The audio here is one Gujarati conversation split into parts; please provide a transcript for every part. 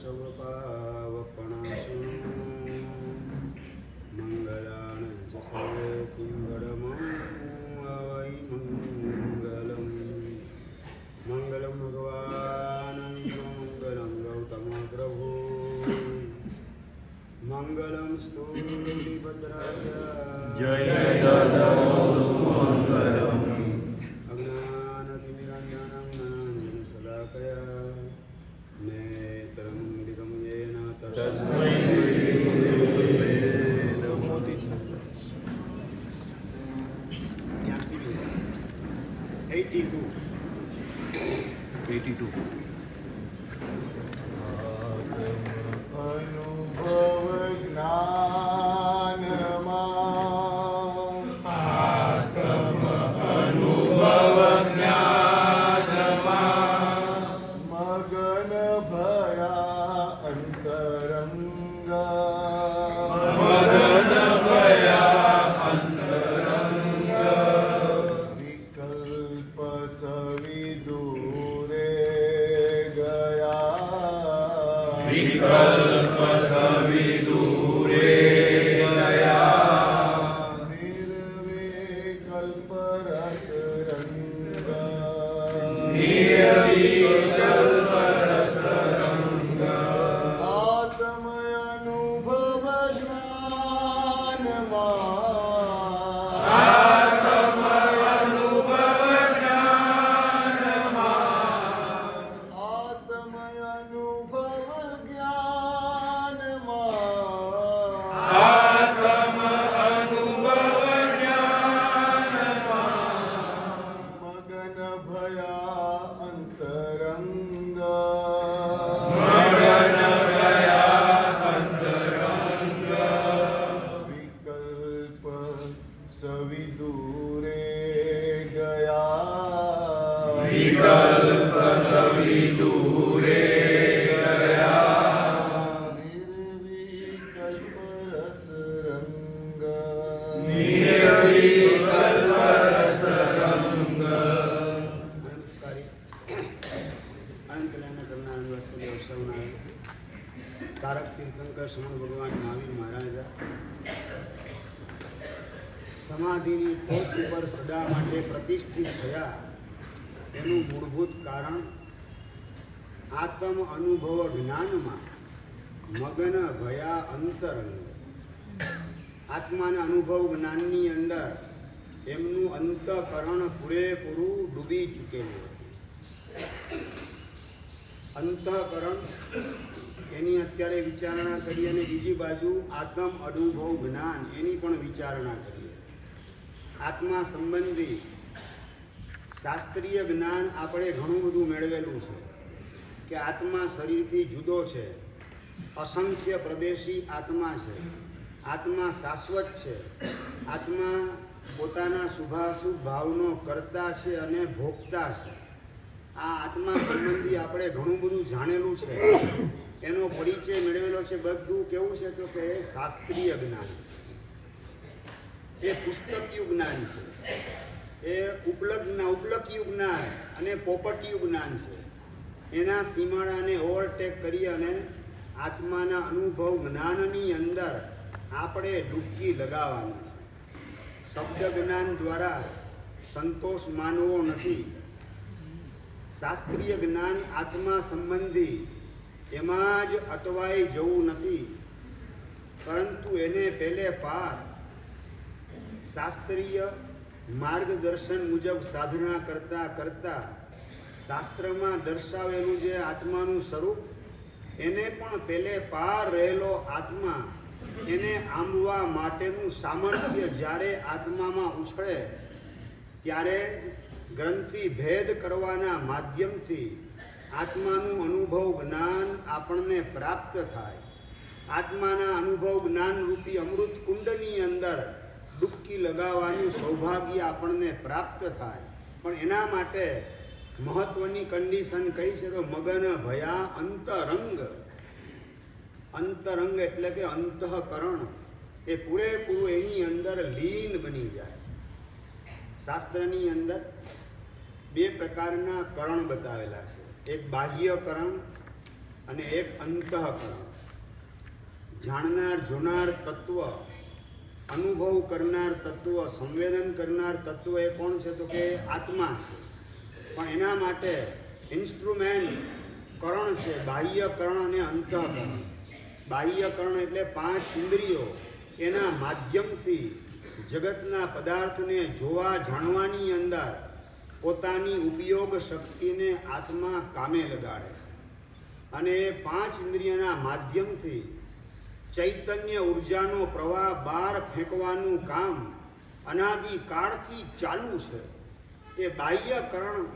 સવપાવપણાસું મંગલાન ચ સર્વે સિંગડમં અવૈ મંગલમ મંગલમ ભગવાન મંગલમ ગૌતમ પ્રભુ મંગલમ સ્તુતિભદ્રાય જય દાદા મંગલમ અજ્ઞાનતિમિરાંજનં જ્ઞાનાંજન શલાકયા નેત્રં દિગં યેન તસ્મૈ ગુરુવે નમો. 82 અનુભવ જ્ઞાનમાં આત્મ અનુભવ જ્ઞાનમાં મગન ભયા અંતરંગા મગન ભયા અંતરંગા વિકલ્પ સવિદૂરે ગયા વિકલ્પ સવિદૂરે ગયા નિર્વિકલ્પ રસરંગા નિર્વિકલ્પ રસરંગા આત્મ અનુભવ જ્ઞાનમાં આત્મ અનુભવ જ્ઞાનમાં આત્મ અનુભવ જ્ઞાનમાં આત્મ અનુભવ જ્ઞાનમાં મગન ભયા અંતરંગ મગન ભયા અંતરંગ વિકલ્પ સવિદૂરે ગયા વિકલ્પ સવિદૂરે ગયા નિર્વિકલ્પ રસરંગ નિર્વિકલ્પ રસરંગ અનંતલાના કરનાર વાસુદેવ સૌના તારક તીર્થંકર શ્રવણ ભગવાન મહાવીર મહારાજા સમાધિની ટોચ ઉપર સદા માટે પ્રતિષ્ઠિત થયા. તેનું મૂળભૂત કારણ આત્મ અનુભવ જ્ઞાનમાં મગન ભયા અંતરંગ. આત્માના અનુભવ જ્ઞાનની અંદર એમનું અંતઃકરણ પૂરેપૂરું ડૂબી ચૂકેલું હતું. અંતઃકરણ એની અત્યારે વિચારણા કરીએ અને બીજી બાજુ આત્મ અનુભવ જ્ઞાન એની પણ વિચારણા કરીએ. આત્મા સંબંધી શાસ્ત્રીય જ્ઞાન આપણે ઘણું બધું મેળવેલું છે કે આત્મા શરીરથી જુદો છે, અસંખ્ય પ્રદેશી આત્મા છે, આત્મા શાશ્વત છે, આત્મા પોતાના શુભાશુભ ભાવનો કર્તા છે અને ભોગતા છે. આ આત્મા સંબંધી આપણે ઘણું બધું જાણેલું છે, એનો પરિચય મેળવેલો છે. બધું કેવું છે તો કે એ શાસ્ત્રીય જ્ઞાન, એ પુસ્તકીય જ્ઞાન છે, એ ઉપલબ્ધિયું જ્ઞાન અને પોપટીયું જ્ઞાન છે. એના સીમાડાને ઓવરટેક કરી અને આત્માના અનુભવ જ્ઞાનની અંદર આપણે ડૂબકી લગાવવાની છે. શબ્દ જ્ઞાન દ્વારા સંતોષ માનવો નથી. શાસ્ત્રીય જ્ઞાન આત્મા સંબંધી એમાં જ અટવાઈ જવું નથી, પરંતુ એને પહેલે પાર શાસ્ત્રીય માર્ગદર્શન મુજબ સાધના કરતાં કરતાં શાસ્ત્રમાં દર્શાવેલું જે આત્માનું સ્વરૂપ એને પણ પહેલે પાર રહેલો આત્મા એને આંબવા માટેનું સામર્થ્ય જ્યારે આત્મામાં ઉછળે ત્યારે જ ગ્રંથિ ભેદ કરવાના માધ્યમથી આત્માનું અનુભવ જ્ઞાન આપણને પ્રાપ્ત થાય. આત્માના અનુભવ જ્ઞાન રૂપી અમૃત કુંડની અંદર ડૂબકી લગાવવાનું સૌભાગ્ય આપણને પ્રાપ્ત થાય. પણ એના માટે મહત્વની કન્ડિશન કઈ છે તો મગન ભયા અંતરંગ. અંતરંગ એટલે કે અંતઃકરણ એ પૂરેપૂરું એની અંદર લીન બની જાય. શાસ્ત્રની અંદર બે પ્રકારના કરણ બતાવેલા છે. એક બાહ્ય કરણ અને એક અંતઃકરણ. જાણનાર જોનાર તત્વ, અનુભવ કરનાર તત્વ, સંવેદન કરનાર તત્વ એ કોણ છે? તો કે આત્મા છે. પણ એના માટે ઇન્સ્ટ્રુમેન્ટ કરણ છે, બાહ્યકરણ અને અંતઃકરણ. બાહ્યકરણ એટલે 5 ઇન્દ્રિયો, એના માધ્યમથી જગતના પદાર્થને જોવા જાણવાની અંદર પોતાની ઉપયોગ શક્તિને આત્મા કામે લગાડે છે. અને એ 5 ઇન્દ્રિયના માધ્યમથી ચૈતન્ય ઉર્જાનો પ્રવાહ બહાર ફેંકવાનું કામ અનાદિકાળથી ચાલુ છે. એ બાહ્યકરણ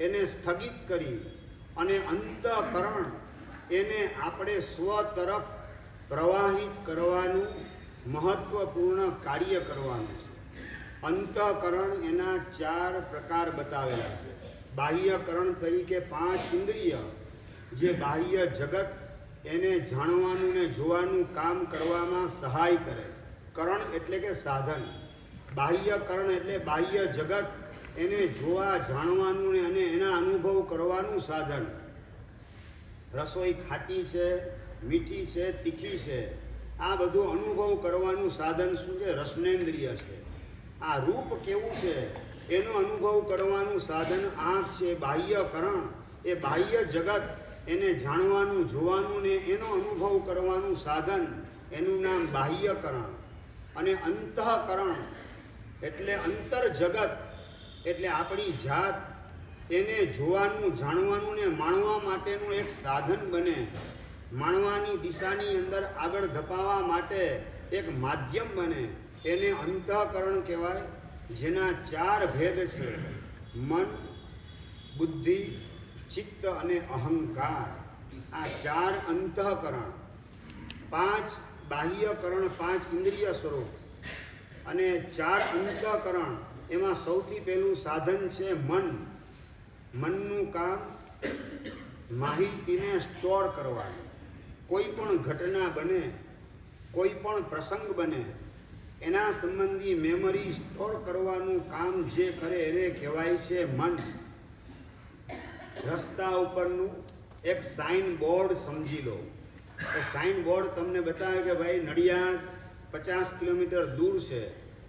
એને સ્થગિત કરી અને અંતઃકરણ એને આપણે સ્વ તરફ પ્રવાહિત કરવાનું મહત્વપૂર્ણ કાર્ય કરવાનું છે. અંતઃકરણ એના 4 પ્રકાર બતાવેલા છે. બાહ્યકરણ તરીકે 5 ઇન્દ્રિય જે બાહ્ય જગત એને જાણવાનું ને જોવાનું કામ કરવામાં સહાય કરે. કરણ એટલે કે સાધન. બાહ્યકરણ એટલે બાહ્ય જગત એને જોવા જાણવાનું ને અને એના અનુભવ કરવાનું સાધન. રસોઈ ખાટી છે, મીઠી છે, તીખી છે, આ બધું અનુભવ કરવાનું સાધન શું છે? રસનેન્દ્રિય છે. આ રૂપ કેવું છે એનો અનુભવ કરવાનું સાધન આંખ છે. બાહ્યકરણ એ બાહ્ય જગત એને જાણવાનું જોવાનું ને એનો અનુભવ કરવાનું સાધન, એનું નામ બાહ્યકરણ. અને અંતઃકરણ એટલે અંતર જગત એટલે આપણી જાત, એને જોવાનું જાણવાનું ને માણવા માટેનું એક સાધન બને. માણવાની દિશાની અંદર આગળ ધપાવવા માટે એક માધ્યમ બને, એને અંતઃકરણ કહેવાય. જેના 4 ભેદ છે: મન, બુદ્ધિ, ચિત્ત અને અહંકાર. આ 4 અંતઃકરણ. 5 બાહ્યકરણ, 5 ઇન્દ્રિય સ્વરૂપ અને 4 અંતઃકરણ. એમાં સૌથી પહેલું સાધન છે મન. મનનું કામ માહિતીને સ્ટોર કરવાનું. કોઈ પણ ઘટના બને, કોઈ પણ પ્રસંગ બને, એના સંબંધી મેમરી સ્ટોર કરવાનું કામ જે કરે એને કહેવાય છે મન. રસ્તા ઉપરનું એક સાઇન બોર્ડ સમજી લો. એ સાઇન બોર્ડ તમને બતાવે કે ભાઈ નડિયાદ 50 કિલોમીટર દૂર છે,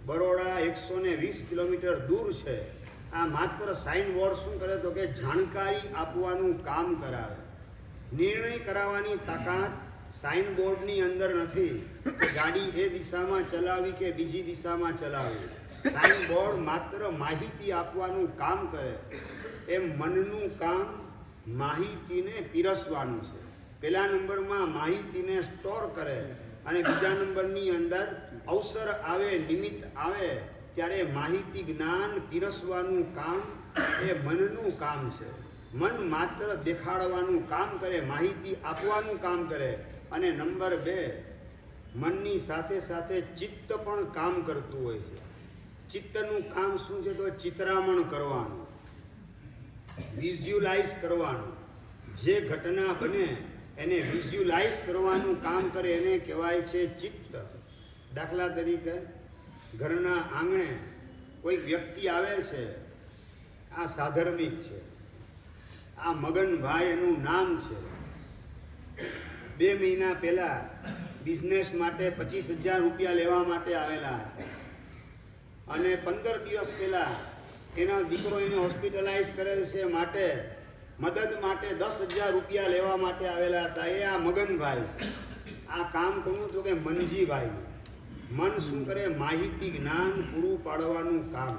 બરોડા 120 કિલોમીટર દૂર છે. આ માત્ર સાઇન બોર્ડ શું કરે? તો કે જાણકારી આપવાનું કામ કરાવે. નિર્ણય કરાવવાની તાકાત સાઇન બોર્ડની અંદર નથી કે ગાડી એ દિશામાં ચલાવવી કે બીજી દિશામાં ચલાવવી. સાઇન બોર્ડ માત્ર માહિતી આપવાનું કામ કરે. એમ મનનું કામ માહિતીને પીરસવાનું છે. પહેલા નંબરમાં માહિતીને સ્ટોર કરે અને બીજા નંબરની અંદર અવસર આવે, નિમિત્ત આવે ત્યારે માહિતી જ્ઞાન પીરસવાનું કામ એ મનનું કામ છે. મન માત્ર દેખાડવાનું કામ કરે, માહિતી આપવાનું કામ કરે. અને નંબર 2, મનની સાથે સાથે ચિત્ત પણ કામ કરતું હોય છે. ચિત્તનું કામ શું છે? તો ચિત્રામણ કરવાનું, વિઝ્યુલાઇઝ કરવાનું. જે ઘટના બને એને વિઝ્યુલાઇઝ કરવાનું કામ કરે એને કહેવાય છે ચિત્ત. દાખલા તરીકે ઘરના આંગણે કોઈ વ્યક્તિ આવે છે, આ સાધર્મિક છે, આ મગનભાઈ એનું નામ છે. 2 મહિના પહેલાં બિઝનેસ માટે 25,000 રૂપિયા લેવા માટે આવેલા હતા અને 15 દિવસ પહેલાં એના દીકરો એને હોસ્પિટલાઇઝ કરેલ છે માટે મદદ માટે 10,000 રૂપિયા લેવા માટે આવેલા હતા. એ આ મગનભાઈ છે. આ કામ કોનું? તો કે મનજીભાઈનું. મન શું કરે? માહિતી જ્ઞાન પૂરું પાડવાનું કામ,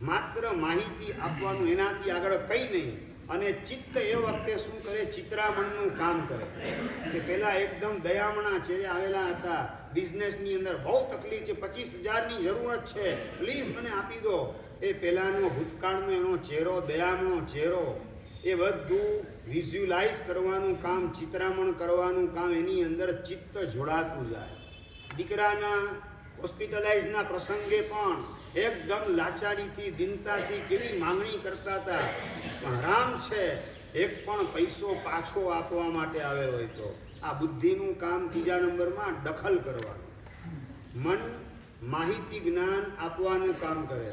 માત્ર માહિતી આપવાનું, એનાથી આગળ કંઈ નહીં. અને ચિત્ત એ વખતે શું કરે? ચિત્રામણનું કામ કરે. કે પહેલાં એકદમ દયામણા ચહેરે આવેલા હતા, બિઝનેસની અંદર બહુ તકલીફ છે, 25,000ની જરૂરત છે, પ્લીઝ મને આપી દો. એ પહેલાંનો ભૂતકાળનો એનો ચહેરો, દયામણો ચહેરો, એ બધું વિઝ્યુલાઇઝ કરવાનું કામ, ચિત્રામણ કરવાનું કામ, એની અંદર ચિત્ત જોડાતું જાય. દીકરાના હોસ્પિટલાઇઝના પ્રસંગે પણ એકદમ લાચારીથી, દિનતાથી કેવી માંગણી કરતા હતા, પણ રામ છે એક પણ પૈસો પાછો આપવા માટે આવેલો હોય તો આ બુદ્ધિનું કામ. 3જા નંબરમાં દખલ કરવાનું. મન માહિતી જ્ઞાન આપવાનું કામ કરે.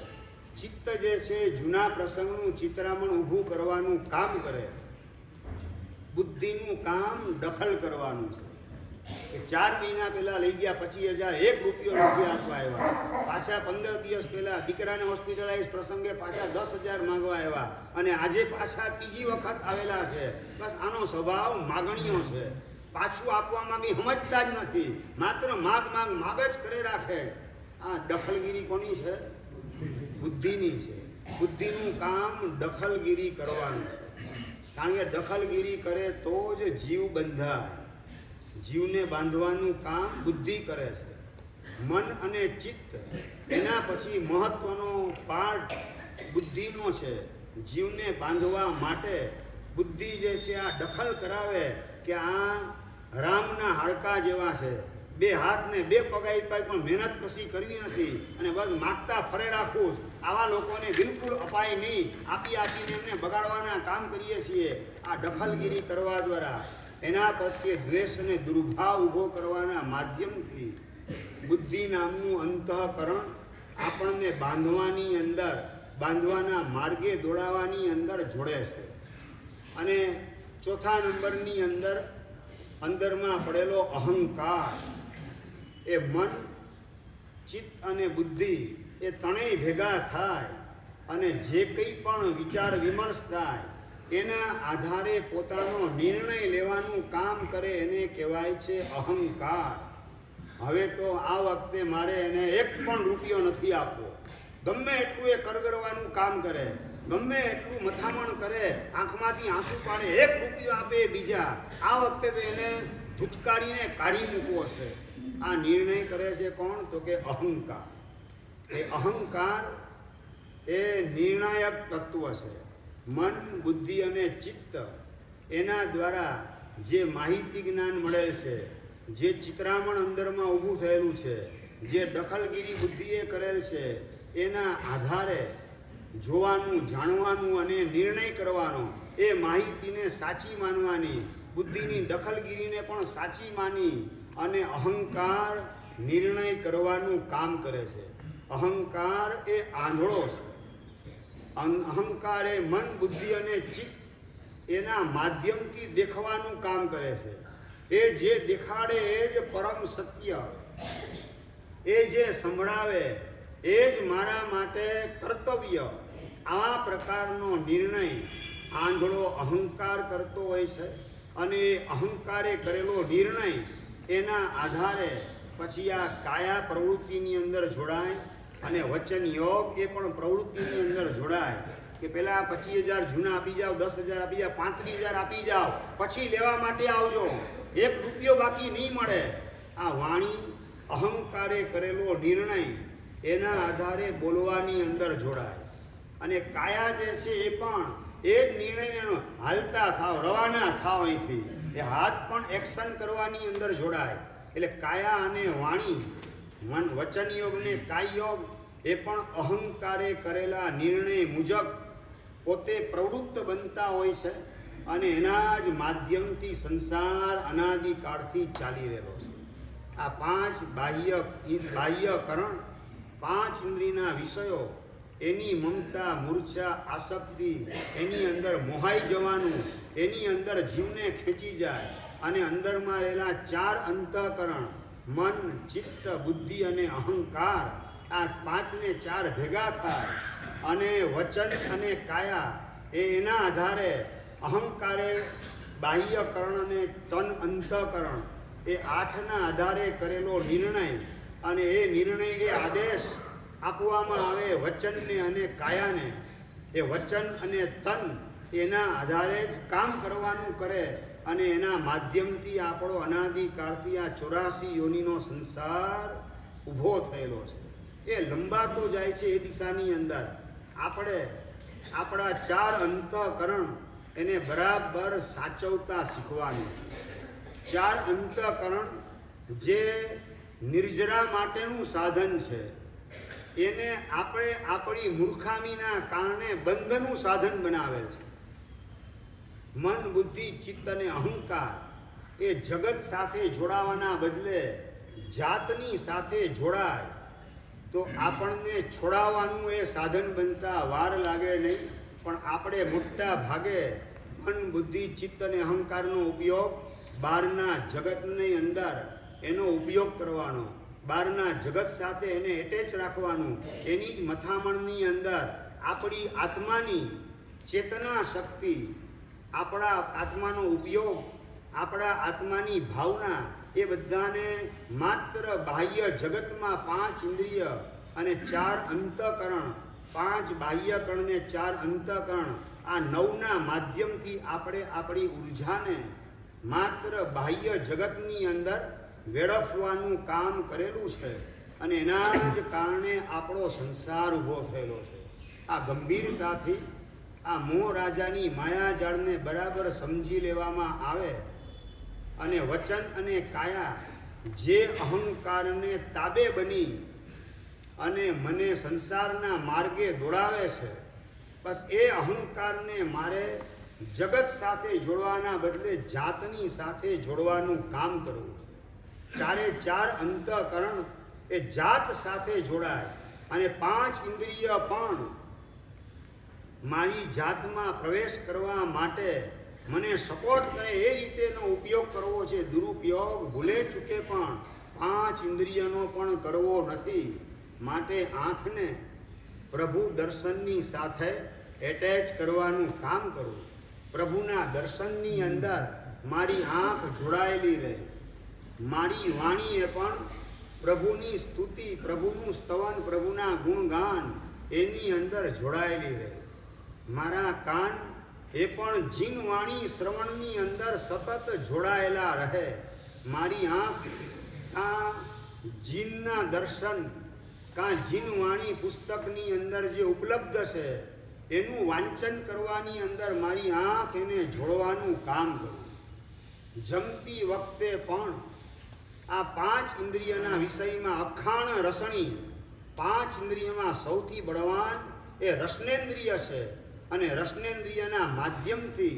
ચિત્ત જે છે જૂના પ્રસંગનું ચિત્રામણ ઊભું કરવાનું કામ કરે. બુદ્ધિનું કામ દખલ કરવાનું છે કે 4 મહિના પહેલા લઈ ગયા 25,000, 1 રૂપિયો નથી આપવા આવ્યા. પાછા 15 દિવસ પહેલા દીકરાને હોસ્પિટલાઇઝ પ્રસંગે પાછા 10,000 માંગવા આવ્યા અને આજે પાછા ત્રીજી વખત આવેલા છે. બસ આનો સ્વભાવ માગણીઓ છે. પાછું આપવામાં કંઈ સમજતા જ નથી, માત્ર માગ જ કરે રાખે. આ દખલગીરી કોની છે? બુદ્ધિની છે. બુદ્ધિનું કામ દખલગીરી કરવાનું છે. કારણ કે દખલગીરી કરે તો જ જીવ બંધાય. જીવને બાંધવાનું કામ બુદ્ધિ કરે છે. મન અને ચિત્ત એના પછી મહત્વનો પાર્ટ બુદ્ધિનો છે. જીવને બાંધવા માટે બુદ્ધિ જે છે આ દખલ કરાવે કે આ રામના હાડકા જેવા છે, 2 હાથ ને 2 પગ આપ્યા પણ મહેનત કશી કરવી નથી અને બસ માગતા ફરે રાખવું. આવા લોકોને બિલકુલ અપાય નહીં. આપીને એમને બગાડવાના કામ કરીએ છીએ આ દખલગીરી કરવા દ્વારા. એના પ્રત્યે દ્વેષ અને દુર્ભાવ ઊભો કરવાના માધ્યમથી બુદ્ધિ નામનું અંતઃકરણ આપણને બાંધવાના માર્ગે દોડાવવાની અંદર જોડે છે. અને ચોથા નંબરની અંદરમાં પડેલો અહંકાર, એ મન, ચિત્ત અને બુદ્ધિ એ ત્રણેય ભેગા થાય અને જે કંઈ પણ વિચાર વિમર્શ થાય એના આધારે પોતાનો નિર્ણય લેવાનું કામ કરે એને કહેવાય છે અહંકાર. હવે તો આ વખતે મારે એને 1 પણ રૂપિયો નથી આપવો. ગમે એટલું એ કરગરવાનું કામ કરે, ગમે એટલું મથામણ કરે, આંખમાંથી આંસુ પાડે, 1 રૂપિયો આપે બીજા. આ વખતે તો એને ધૂતકારીને કાઢી મૂકવો છે. આ નિર્ણય કરે છે કોણ? તો કે અહંકાર. એ અહંકાર એ નિર્ણાયક તત્વ છે. મન, બુદ્ધિ અને ચિત્ત એના દ્વારા જે માહિતી જ્ઞાન મળેલ છે, જે ચિત્રામણ અંદરમાં ઊભું થયેલું છે, જે દખલગીરી બુદ્ધિએ કરેલ છે, એના આધારે જોવાનું, જાણવાનું અને નિર્ણય કરવાનો. એ માહિતીને સાચી માનવાની, બુદ્ધિની દખલગીરીને પણ સાચી માની અને અહંકાર નિર્ણય કરવાનું કામ કરે છે. અહંકાર એ આંધળો છે. અહંકાર એ મન, બુદ્ધિ અને ચિત્ત એના માધ્યમથી દેખવાનું કામ કરે છે. એ જે દેખાડે એ જ પરમ સત્ય, એ જે સંભળાવે એ જ મારા માટે કર્તવ્ય. આવા પ્રકારનો નિર્ણય આંધળો અહંકાર કરતો હોય છે અને એ અહંકારે કરેલો નિર્ણય એના આધારે પછી આ કાયા પ્રવૃત્તિની અંદર જોડાય અને વચન યોગ એ પણ પ્રવૃત્તિની અંદર જોડાય કે પહેલાં 25,000 જૂના આપી જાઓ, 10,000 આપી જાઓ, 35,000 આપી જાઓ, પછી લેવા માટે આવજો, 1 રૂપિયો બાકી નહીં મળે. આ વાણી અહંકારે કરેલો નિર્ણય એના આધારે બોલવાની અંદર જોડાય. અને કાયા જે છે એ પણ એ જ નિર્ણયનો હાલતા થાવ, રવાના થાવ અહીંથી. એ હાથ પણ એક્શન કરવાની અંદર જોડાય. એટલે કાયા અને વાણી, વચન યોગ ને કાય યોગ એ પણ અહંકારે કરેલા નિર્ણય મુજબ પોતે પ્રવૃત્ત બનતા હોય છે અને એના જ માધ્યમથી સંસાર અનાદિકાળથી ચાલી રહેલો છે. આ 5 બાહ્યકરણ, 5 ઇન્દ્રિયના વિષયો, એની મમતા, મૂર્છા, આસક્તિ, એની અંદર મોહાઈ જવાનું, એની અંદર જીવને ખેંચી જાય અને અંદરમાં રહેલા 4 અંતઃકરણ મન, ચિત્ત, બુદ્ધિ અને અહંકાર, આ 5 ને 4 ભેગા થાય અને વચન અને કાયા એના આધારે અહંકારે બાહ્યકરણ અને તન અંતઃકરણ એ 8ના આધારે કરેલો નિર્ણય અને એ નિર્ણય એ આદેશ આપવામાં આવે વચનને અને કાયાને. એ વચન અને તન એના આધારે જ કામ કરવાનું કરે અને એના માધ્યમથી આપણો અનાદિકાળથી આ 84 યોનિનો સંસાર ઊભો થયેલો છે. એ લંબાતો જાય છે એ દિશાની અંદર. આપણે આપણા 4 અંતઃકરણ એને બરાબર સાચવતા શીખવાનું છે. 4 અંતઃકરણ જે નિર્જરા માટેનું સાધન છે, એને આપણે આપણી મૂર્ખામીના કારણે બંધનું સાધન બનાવેલ છે. મન, બુદ્ધિ, ચિત્ત અને અહંકાર એ જગત સાથે જોડાવાના બદલે જાતની સાથે જોડાય તો આપણને છોડાવવાનું એ સાધન બનતા વાર લાગે નહીં. પણ આપણે મોટા ભાગે મન બુદ્ધિ ચિત્ત અને અહંકારનો ઉપયોગ બહારના જગતની અંદર એનો ઉપયોગ કરવાનો, બહારના જગત સાથે એને એટેચ રાખવાનું, એની જ મથામણની અંદર આપણી આત્માની ચેતના શક્તિ, આપણા આત્માનો ઉપયોગ, આપણા આત્માની ભાવના એ બધાને માત્ર બાહ્ય જગતમાં 5 ઇન્દ્રિય અને 4 અંતઃકરણ, 5 બાહ્યકરણ ને 4 અંતઃકરણ, આ 9ના માધ્યમથી આપણે આપણી ઉર્જાને માત્ર બાહ્ય જગતની અંદર વેડફવાનું કામ કરેલું છે અને એના જ કારણે આપણો સંસાર ઊભો થયેલો છે. આ ગંભીરતાથી આ મોહ રાજાની માયાજાળને બરાબર સમજી લેવામાં આવે અને વચન અને કાયા જે અહંકારને તાબે બની અને મને સંસારના માર્ગે દોડાવે છે, બસ એ અહંકારને મારે જગત સાથે જોડવાના બદલે જાતની સાથે જોડવાનું કામ કરવું. 4 અંતઃકરણ એ જાત સાથે જોડાય અને 5 ઇન્દ્રિય પણ મારી જાતમાં પ્રવેશ કરવા માટે મને સપોર્ટ કરે એ રીતેનો ઉપયોગ કરવો છે. દુરુપયોગ ભૂલે ચૂકે પણ 5 ઇન્દ્રિયનો પણ કરવો નથી. માટે આંખને પ્રભુ દર્શનની સાથે એટેચ કરવાનું કામ કરવું. પ્રભુના દર્શનની અંદર મારી આંખ જોડાયેલી રહે, મારી વાણીએ પણ પ્રભુની સ્તુતિ, પ્રભુનું સ્તવન, પ્રભુના ગુણગાન એની અંદર જોડાયેલી રહે. મારા કાન એ પણ જીન વાણી શ્રવણની અંદર સતત જોડાયેલા રહે. મારી આંખ કાં જીનના દર્શન, કાં જીન વાણી પુસ્તકની અંદર જે ઉપલબ્ધ છે એનું વાંચન કરવાની અંદર મારી આંખ એને જોડવાનું કામ કરું. જમતી વખતે પણ આ 5 ઇન્દ્રિયના વિષયમાં અખાણ રસણી, 5 ઇન્દ્રિયમાં સૌથી બળવાન એ રસનેન્દ્રિય છે અને રસનેન્દ્રિયના માધ્યમથી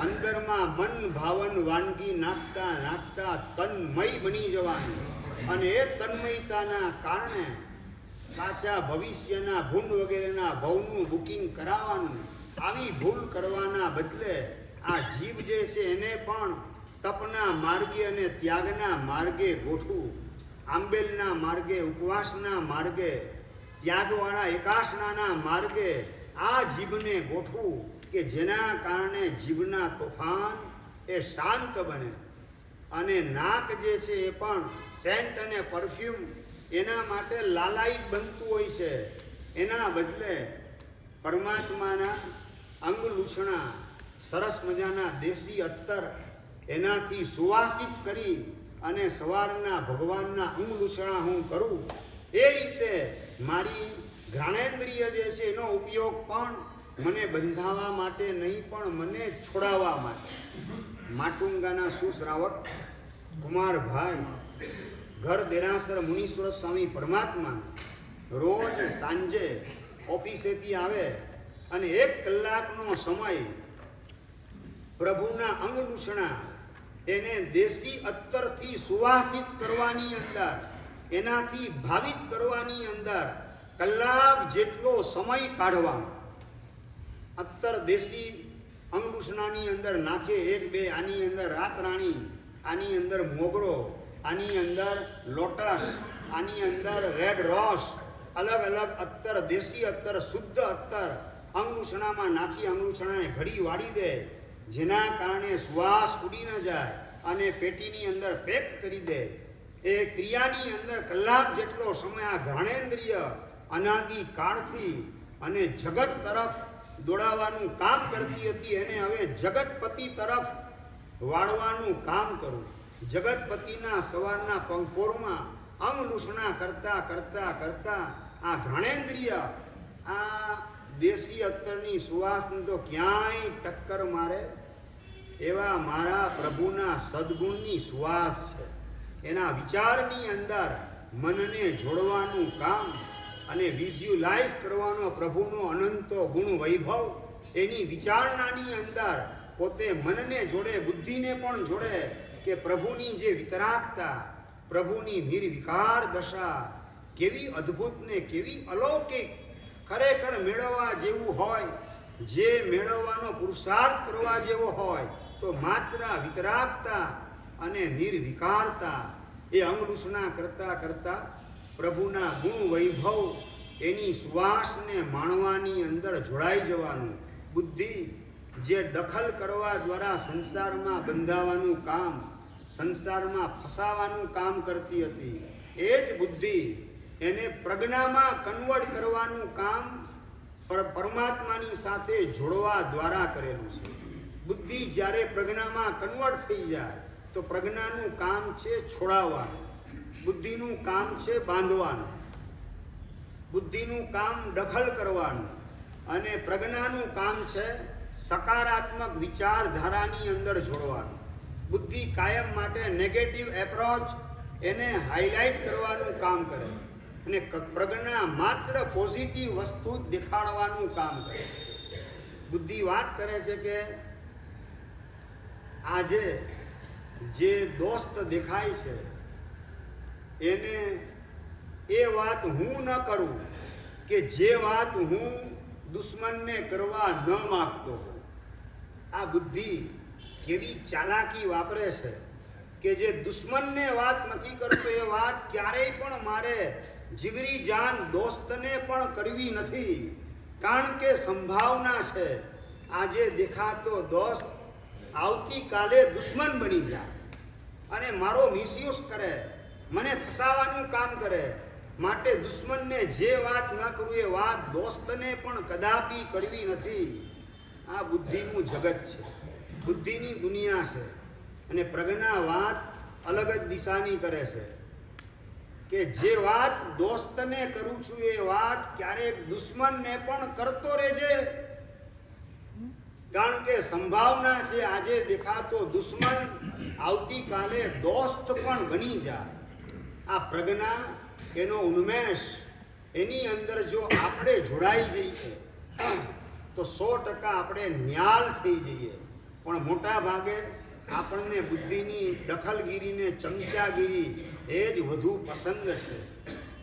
અંદરમાં મન ભાવન વાનગી નાખતા નાખતા તન્મય બની જવાનું અને એ તન્મયતાના કારણે પાછા ભવિષ્યના ભૂંડ વગેરેના ભવનું બુકિંગ કરાવવાનું. આવી ભૂલ કરવાના બદલે આ જીવ જે છે એને પણ તપના માર્ગે અને ત્યાગના માર્ગે ગોઠવું. આંબેલના માર્ગે, ઉપવાસના માર્ગે, ત્યાગવાળા એકાસનાના માર્ગે આ જીભને ગોઠવું કે જેના કારણે જીભના તોફાન એ શાંત બને. અને નાક જે છે એ પણ સેન્ટ અને પરફ્યુમ એના માટે લાલાયિત બનતું હોય છે. એના બદલે પરમાત્માના અંગલૂછણા, સરસ મજાના દેશી અત્તર એનાથી સુવાસિત કરી અને સવારના ભગવાનના અંગલૂછણા હું કરું. એ રીતે મારી ઘ્રાણેન્દ્રિય જે છે એનો ઉપયોગ પણ મને બંધાવવા માટે નહીં પણ મને છોડાવવા માટે. માટુંગાના સુશ્રાવક કુમારભાઈ ઘર દેરાસર મુનીશ્વર સ્વામી પરમાત્મા રોજ સાંજે ઓફિસેથી આવે અને 1 કલાકનો સમય પ્રભુના અંગલૂછણા એને દેશી અત્તરથી સુવાસિત કરવાની અંદર, એનાથી ભાવિત કરવાની અંદર કલાક જેટલો સમય કાઢવાનો. અત્તર દેશી અંગલૂછણાની અંદર નાખે 1-2, આની અંદર રાતરાણી, આની અંદર મોગરો, આની અંદર લોટસ, આની અંદર રેડ રોસ, અલગ અલગ અત્તર, દેશી અત્તર, શુદ્ધ અત્તર અંગલૂછણામાં નાખી અંગલૂછણાને ઘડી વાળી દે, જેના કારણે શ્વાસ ઉડી ન જાય અને પેટીની અંદર પેક કરી દે. એ ક્રિયાની અંદર કલાક જેટલો સમય આ ઘ્રાણેન્દ્રિય અનાદિ કાળથી અને જગત તરફ દોડાવવાનું કામ કરતી હતી, એને હવે જગતપતિ તરફ વાળવાનું કામ કરું. જગતપતિના સવારના પંખોરમાં અંગલૂછણા કરતા કરતા કરતા આ ઘ્રાણેન્દ્રિય આ દેશી અત્તરની સુવાસને તો ક્યાંય ટક્કર મારે એવા મારા પ્રભુના સદગુણની સુવાસ છે. એના વિચારની અંદર મનને જોડવાનું કામ અને વિઝ્યુલાઇઝ કરવાનો પ્રભુનો અનંતો ગુણ વૈભવ, એની વિચારણાની અંદર પોતે મનને જોડે, બુદ્ધિને પણ જોડે કે પ્રભુની જે વિતરાગતા, પ્રભુની નિર્વિકાર દશા કેવી અદ્ભુત ને કેવી અલૌકિક, ખરેખર મેળવવા જેવું હોય જે મેળવવાનો પુરુષાર્થ કરવા જેવો હોય તો માત્ર વિતરાગતા અને નિર્વિકારતા એ અંગરૂસના કરતા કરતા પ્રભુના ગુણ વૈભવ એની સુવાસને માણવાની અંદર જોડાઈ જવાનું. બુદ્ધિ જે દખલ કરવા દ્વારા સંસારમાં બંધાવાનું કામ, સંસારમાં ફસાવાનું કામ કરતી હતી, એ જ બુદ્ધિ એને પ્રજ્ઞામાં કન્વર્ટ કરવાનું કામ પરમાત્માની સાથે જોડવા દ્વારા કરેલું છે. બુદ્ધિ જ્યારે પ્રજ્ઞામાં કન્વર્ટ થઈ જાય તો પ્રજ્ઞાનું કામ છે છોડાવવાનું, બુદ્ધિનું કામ છે બાંધવાનું, બુદ્ધિનું કામ દખલ કરવાનું અને પ્રજ્ઞાનું કામ છે સકારાત્મક વિચારધારાની અંદર જોડવાનું. બુદ્ધિ કાયમ માટે નેગેટિવ એપ્રોચ એને હાઇલાઇટ કરવાનું કામ કરે અને પ્રજ્ઞા માત્ર પોઝિટિવ વસ્તુ જ દેખાડવાનું કામ કરે. બુદ્ધિ વાત કરે છે કે આજે જે દોસ્ત દેખાય છે એને એ વાત હું ન કરું કે જે વાત હું દુશ્મનને કરવા ન માગતો હોઉં. આ બુદ્ધિ કેવી ચાલાકી વાપરે છે કે જે દુશ્મનને વાત નથી કરતો એ વાત ક્યારેય પણ મારે જીગરી જાન દોસ્તને પણ કરવી નથી. કારણ કે સંભાવના છે આજે દેખાતો દોસ્ત આવતીકાલે દુશ્મન બની જાય અને મારો મિસયુઝ કરે, મને ફસાવાનું કામ કરે. માટે દુશ્મનને જે વાત ન કરું એ વાત દોસ્તને પણ કદાપી કરવી નથી. આ બુદ્ધિનું જગત છે, બુદ્ધિની દુનિયા છે. અને પ્રજ્ઞા વાત અલગ જ દિશાની કરે છે કે જે વાત દોસ્તને કરું છું એ વાત ક્યારેક દુશ્મનને પણ કરતો રહેજે. કારણ કે સંભાવના છે આજે દેખાતો દુશ્મન આવતીકાલે દોસ્ત પણ બની જાય. આ પ્રજ્ઞા, એનો ઉન્મેષ, એની અંદર જો આપણે જોડાઈ જઈએ તો 100% આપણે ન્યાલ થઈ જઈએ. પણ મોટા ભાગે આપણને બુદ્ધિની દખલગીરીને ચમચાગીરી એ જ વધુ પસંદ છે.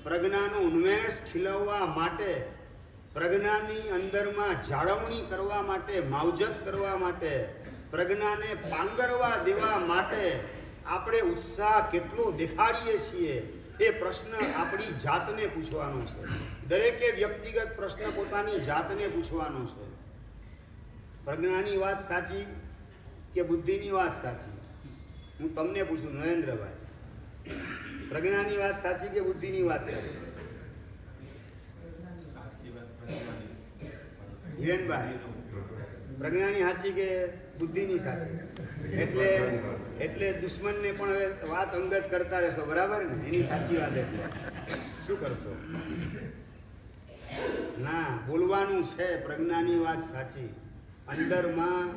પ્રજ્ઞાનો ઉન્મેષ ખીલવવા માટે, પ્રજ્ઞાની અંદરમાં જાળવણી કરવા માટે, માવજત કરવા માટે, પ્રજ્ઞાને પાંગરવા દેવા માટે આપણે ઉત્સાહ કેટલો દેખાડીએ છીએ એ પ્રશ્ન આપણી જાતને પૂછવાનો છે. દરેકે વ્યક્તિગત પ્રશ્ન પોતાની જાતને પૂછવાનો છે. પ્રજ્ઞાની વાત સાચી કે બુદ્ધિની વાત સાચી? હું તમને પૂછું, નરેન્દ્રભાઈ, પ્રજ્ઞાની વાત સાચી કે બુદ્ધિની વાત સાચી? હિરેનભાઈ, પ્રજ્ઞાની સાચી કે બુદ્ધિની સાચી? એટલે દુશ્મનને પણ હવે વાત અંગત કરતા રહેશો, બરાબર ને? એની સાચી વાત એટલે શું કરશો? ના, બોલવાનું છે પ્રજ્ઞાની વાત સાચી. અંદરમાં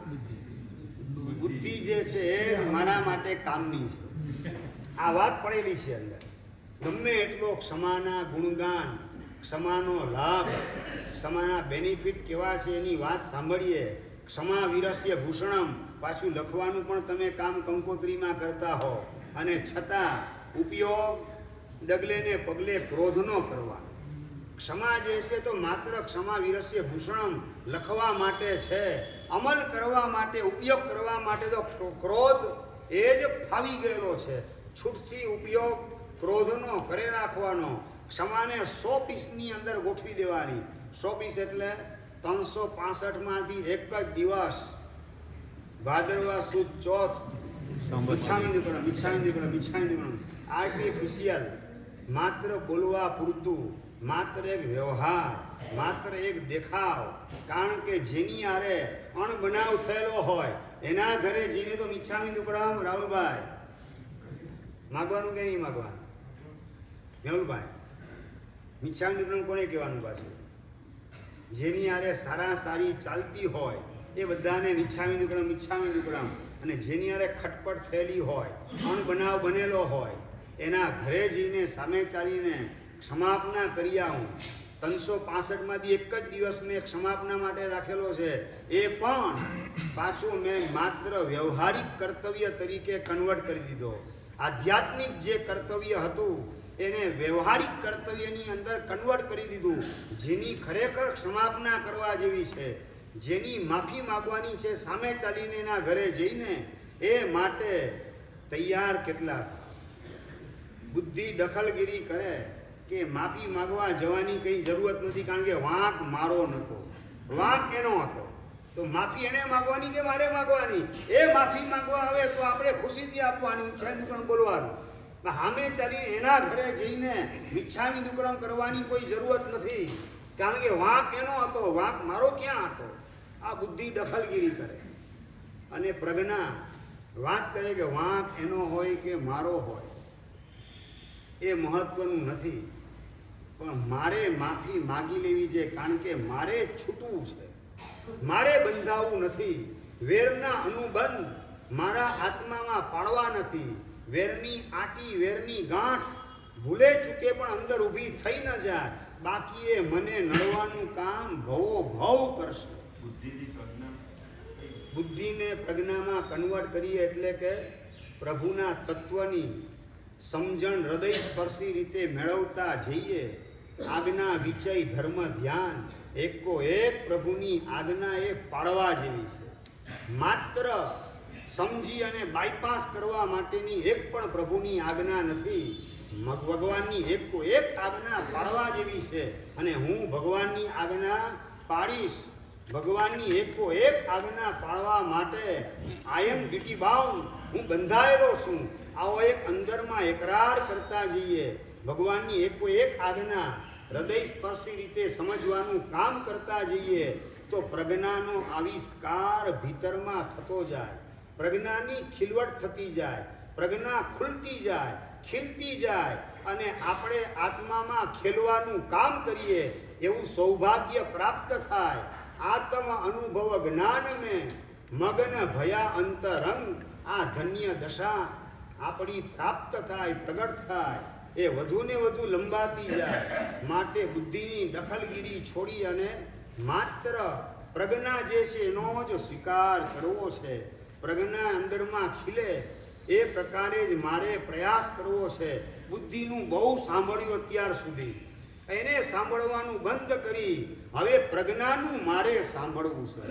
બુદ્ધિ જે છે એ મારા માટે કામની છે. આ વાત પડેલી છે અંદર. ગમે એટલો ક્ષમાના ગુણગાન, ક્ષમાનો લાભ, ક્ષમાના બેનિફિટ કેવા છે એની વાત સાંભળીએ. ક્ષમા વિરસ્ય ભૂષણમ, પાછું લખવાનું પણ તમે કામ કંકોત્રીમાં કરતા હો, અને છતાં ઉપયોગ ડગલે ને પગલે ક્રોધનો કરવાનો. ક્ષમા જે છે તો માત્ર ક્ષમા વિરસ્ય ભૂષણમ લખવા માટે છે. અમલ કરવા માટે, ઉપયોગ કરવા માટે તો ક્રોધ એ જ ફાવી ગયેલો છે. છૂટથી ઉપયોગ ક્રોધનો કરે રાખવાનો. ક્ષમાને 100 પીસની અંદર ગોઠવી દેવાની. 100 પીસ એટલે 365માંથી એક જ દિવસ, ભાદરવા સુદ ચોથ, મિચ્છામી દુક્કડમ, આર્ટિફિશિયલ, માત્ર બોલવા પૂરતું, માત્ર એક વ્યવહાર, માત્ર એક દેખાવ. કારણ કે જેની આરે અણબનાવ થયેલો હોય એના ઘરે જઈને તો મિચ્છામી દુક્કડમ, રાહુલભાઈ, માગવાનું કે નહીં માગવાનું? મેહુલભાઈ, મિચ્છામી દુક્કડમ કોને કહેવાનું? પાછું જેની આરે સારી ચાલતી હોય એ બધાને મિચ્છામી દુક્કડમ. અને જેની આરે ખટપટ થયેલી હોય, અણબનાવ બનેલો હોય, એના ઘરે જઈને સામે ચાલીને ક્ષમાપના કરી આવું. 365માંથી એક જ દિવસ મેં ક્ષમાપના માટે રાખેલો છે. એ પણ પાછું મેં માત્ર વ્યવહારિક કર્તવ્ય તરીકે કન્વર્ટ કરી દીધો. આધ્યાત્મિક જે કર્તવ્ય હતું એને વ્યવહારિક કર્તવ્યની અંદર કન્વર્ટ કરી દીધું. જેની ખરેખર ક્ષમાપના કરવા જેવી છે જેની માફી માગવાની છે સામે ચાલીને એના ઘરે જઈને, એ માટે તૈયાર કેટલા. બુદ્ધિ દખલગીરી કરે કે માફી માગવા જવાની કંઈ જરૂરત નથી, કારણ કે વાંક મારો નહોતો, વાંક એનો હતો. તો માફી એને માગવાની કે મારે માગવાની? એ માફી માગવા આવે તો આપણે ખુશીથી આપવાની, ઈચ્છા દુકડમ બોલવાનું. સામે ચાલીને એના ઘરે જઈને મિચ્છામી દુકડમ કરવાની કોઈ જરૂરત નથી, કારણ કે વાંક એનો હતો, વાંક મારો ક્યાં હતો? આ બુદ્ધિ દખલગીરી કરે. અને પ્રજ્ઞા વાત કરે કે વાંક એનો હોય કે મારો હોય એ મહત્વનું નથી, પણ મારે માફી માગી લેવી છે, કારણ કે મારે છૂટવું છે, મારે બંધાવવું નથી. વેરના અનુબંધ મારા આત્મામાં પાડવા નથી. વેરની આટી, વેરની ગાંઠ ભૂલે ચૂકે પણ અંદર ઊભી થઈ ન જાય, બાકી એ મને નડવાનું કામ ભવો ભવ કરશે. બુદ્ધિને પ્રજ્ઞામાં કન્વર્ટ કરીએ એટલે કે પ્રભુના તત્વની સમજણ હૃદય સ્પર્શી રીતે મેળવતા જઈએ. આજ્ઞા વિચય ધર્મ ધ્યાન એકો એક પ્રભુની આજ્ઞા એ પાળવા જેવી છે. માત્ર સમજી અને બાયપાસ કરવા માટેની એક પણ પ્રભુની આજ્ઞા નથી. ભગવાનની એકો એક આજ્ઞા પાળવા જેવી છે, અને હું ભગવાનની આજ્ઞા પાડીશ. ભગવાનની એકો એક આજ્ઞા પાળવા માટે આઈ એમ ડ્યુટી બાઉન્ડ, હું બંધાયેલો છું. આવો એક અંદરમાં એકરાર કરતા જઈએ. ભગવાનની એકો એક આજ્ઞા હૃદય સ્પર્શી રીતે સમજવાનું કામ કરતા જઈએ તો પ્રજ્ઞાનો આવિષ્કાર ભીતરમાં થતો જાય, પ્રજ્ઞાની ખીલવટ થતી જાય, પ્રજ્ઞા ખુલતી જાય, ખીલતી જાય, અને આપણે આત્મામાં ખેલવાનું કામ કરીએ એવું સૌભાગ્ય પ્રાપ્ત થાય. આત્મ અનુભવ જ્ઞાન મેં મગન ભયા અંતરંગ, આ ધન્ય દશા આપણી પ્રાપ્ત થાય, પ્રગટ થાય, એ વધુ ને વધુ લંબાતી જાય. માટે બુદ્ધિની દખલગીરી છોડી અને માત્ર પ્રજ્ઞા જે છે એનો જ સ્વીકાર કરવો છે. પ્રજ્ઞા અંદરમાં ખીલે એ પ્રકારે જ મારે પ્રયાસ કરવો છે. બુદ્ધિનું બહુ સાંભળ્યું અત્યાર સુધી, એને સાંભળવાનું બંધ કરી હવે પ્રજ્ઞાનું મારે સાંભળવું છે.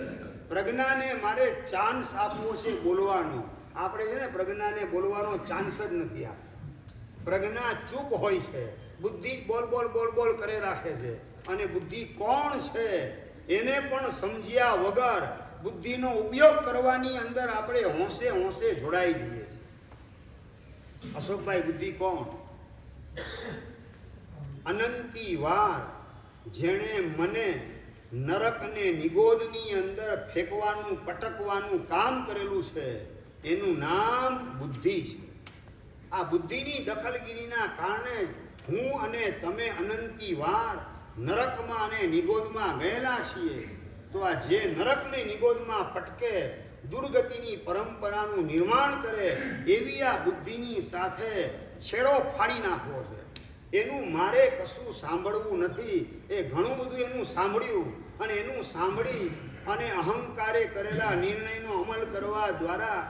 પ્રજ્ઞાને મારે ચાન્સ આપવો છે બોલવાનો. આપણે છે ને પ્રજ્ઞાને બોલવાનો ચાન્સ જ નથી આપતો. પ્રજ્ઞા ચૂપ હોય છે, બુદ્ધિ બોલ બોલ બોલ બોલ કરે રાખે છે. અને બુદ્ધિ કોણ છે એને પણ સમજ્યા વગર બુદ્ધિનો ઉપયોગ કરવાની અંદર આપણે હોંશે હોંશે જોડાઈ જઈએ છીએ. અશોકભાઈ, બુદ્ધિ કોણ? અનંતી વાર જેણે મને નરકને નિગોદની અંદર ફેંકવાનું, પટકવાનું કામ કરેલું છે એનું નામ બુદ્ધિ છે. આ બુદ્ધિની દખલગીરીના કારણે હું અને તમે અનંતી વાર નરકમાં અને નિગોદમાં ગયેલા છીએ. તો આ જે નરકને નિગોદમાં પટકે, દુર્ગતિની પરંપરાનું નિર્માણ કરે એવી આ બુદ્ધિની સાથે છેડો ફાડી નાખવો છે. એનું મારે કશું સાંભળવું નથી. એ ઘણું બધું એનું સાંભળ્યું, અને એનું સાંભળી અને અહંકારે કરેલા નિર્ણયનો અમલ કરવા દ્વારા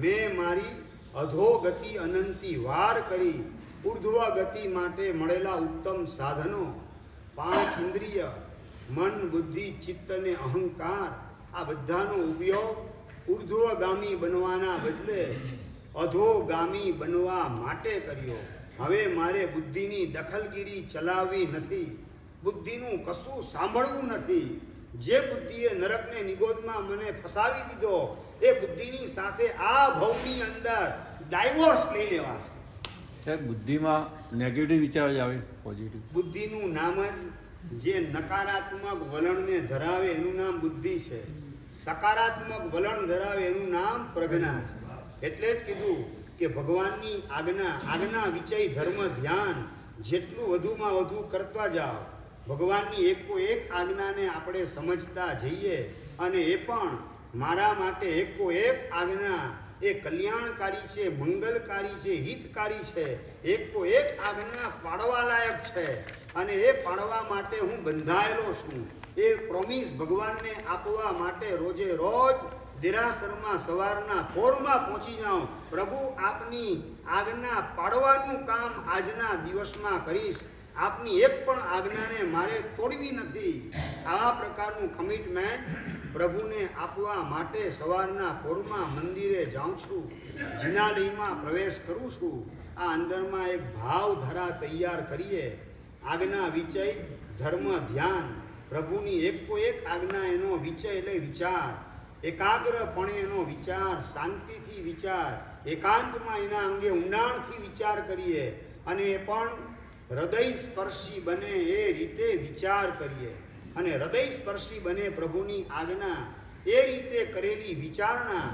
મેં મારી અધોગતિ અનંતી વાર કરી. ઉર્ધ્વ ગતિ માટે મળેલા ઉત્તમ સાધનો 5 ઇન્દ્રિય, મન, બુદ્ધિ, ચિત્ત અને અહંકાર, આ બધાનો ઉપયોગ ઉર્ધ્વગામી બનવાના બદલે અધોગામી બનવા માટે કર્યો. હવે મારે બુદ્ધિની દખલગીરી ચલાવવી નથી, બુદ્ધિનું કશું સાંભળવું નથી. જે બુદ્ધિએ નરકને નિગોદમાં મને ફસાવી દીધો એ બુદ્ધિની સાથે આ ભવની અંદર ડાયવોર્સ લઈ લેવા છે. સાહેબ, બુદ્ધિમાં નેગેટિવ વિચાર જ આવે, પોઝિટિવ? બુદ્ધિનું નામ જ જે નકારાત્મક વલણને ધરાવે એનું નામ બુદ્ધિ છે. સકારાત્મક વલણ ધરાવે એનું નામ પ્રજ્ઞા છે. એટલે જ કીધું કે ભગવાનની આજ્ઞા વિચય ધર્મ ધ્યાન જેટલું વધુમાં વધુ કરતા જાઓ, ભગવાનની એકો એક આજ્ઞાને આપણે સમજતા જઈએ, અને એ પણ મારા માટે એકો એક આજ્ઞા એ કલ્યાણકારી છે, મંગલકારી છે, હિતકારી છે. એકો એક આજ્ઞા પાડવા લાયક છે, અને એ પાડવા માટે હું બંધાયેલો છું. એ પ્રોમિસ ભગવાનને આપવા માટે રોજે રોજ દેરાસરમાં સવારના પોરમાં પહોંચી જાઉં. પ્રભુ, આપની આજ્ઞા પાડવાનું કામ આજના દિવસમાં કરીશ. આપની એક પણ આજ્ઞાને મારે તોડવી નથી. આવા પ્રકારનું કમિટમેન્ટ પ્રભુને આપવા માટે સવારના પોરમાં મંદિરે જાઉં છું, જિનાલયમાં પ્રવેશ કરું છું. આ અંદરમાં એક ભાવધારા તૈયાર કરીએ. આજ્ઞા વિચય, ધર્મ ધ્યાન, પ્રભુની એકો એક આજ્ઞા, એનો વિચય એટલે વિચાર, એકાગ્રપણે એનો વિચાર, શાંતિથી વિચાર, એકાંતમાં એના અંગે ઊંડાણથી વિચાર કરીએ અને એ પણ હૃદય સ્પર્શી બને એ રીતે વિચાર કરીએ. અને હૃદય સ્પર્શી બને પ્રભુની આજ્ઞા, એ રીતે કરેલી વિચારણા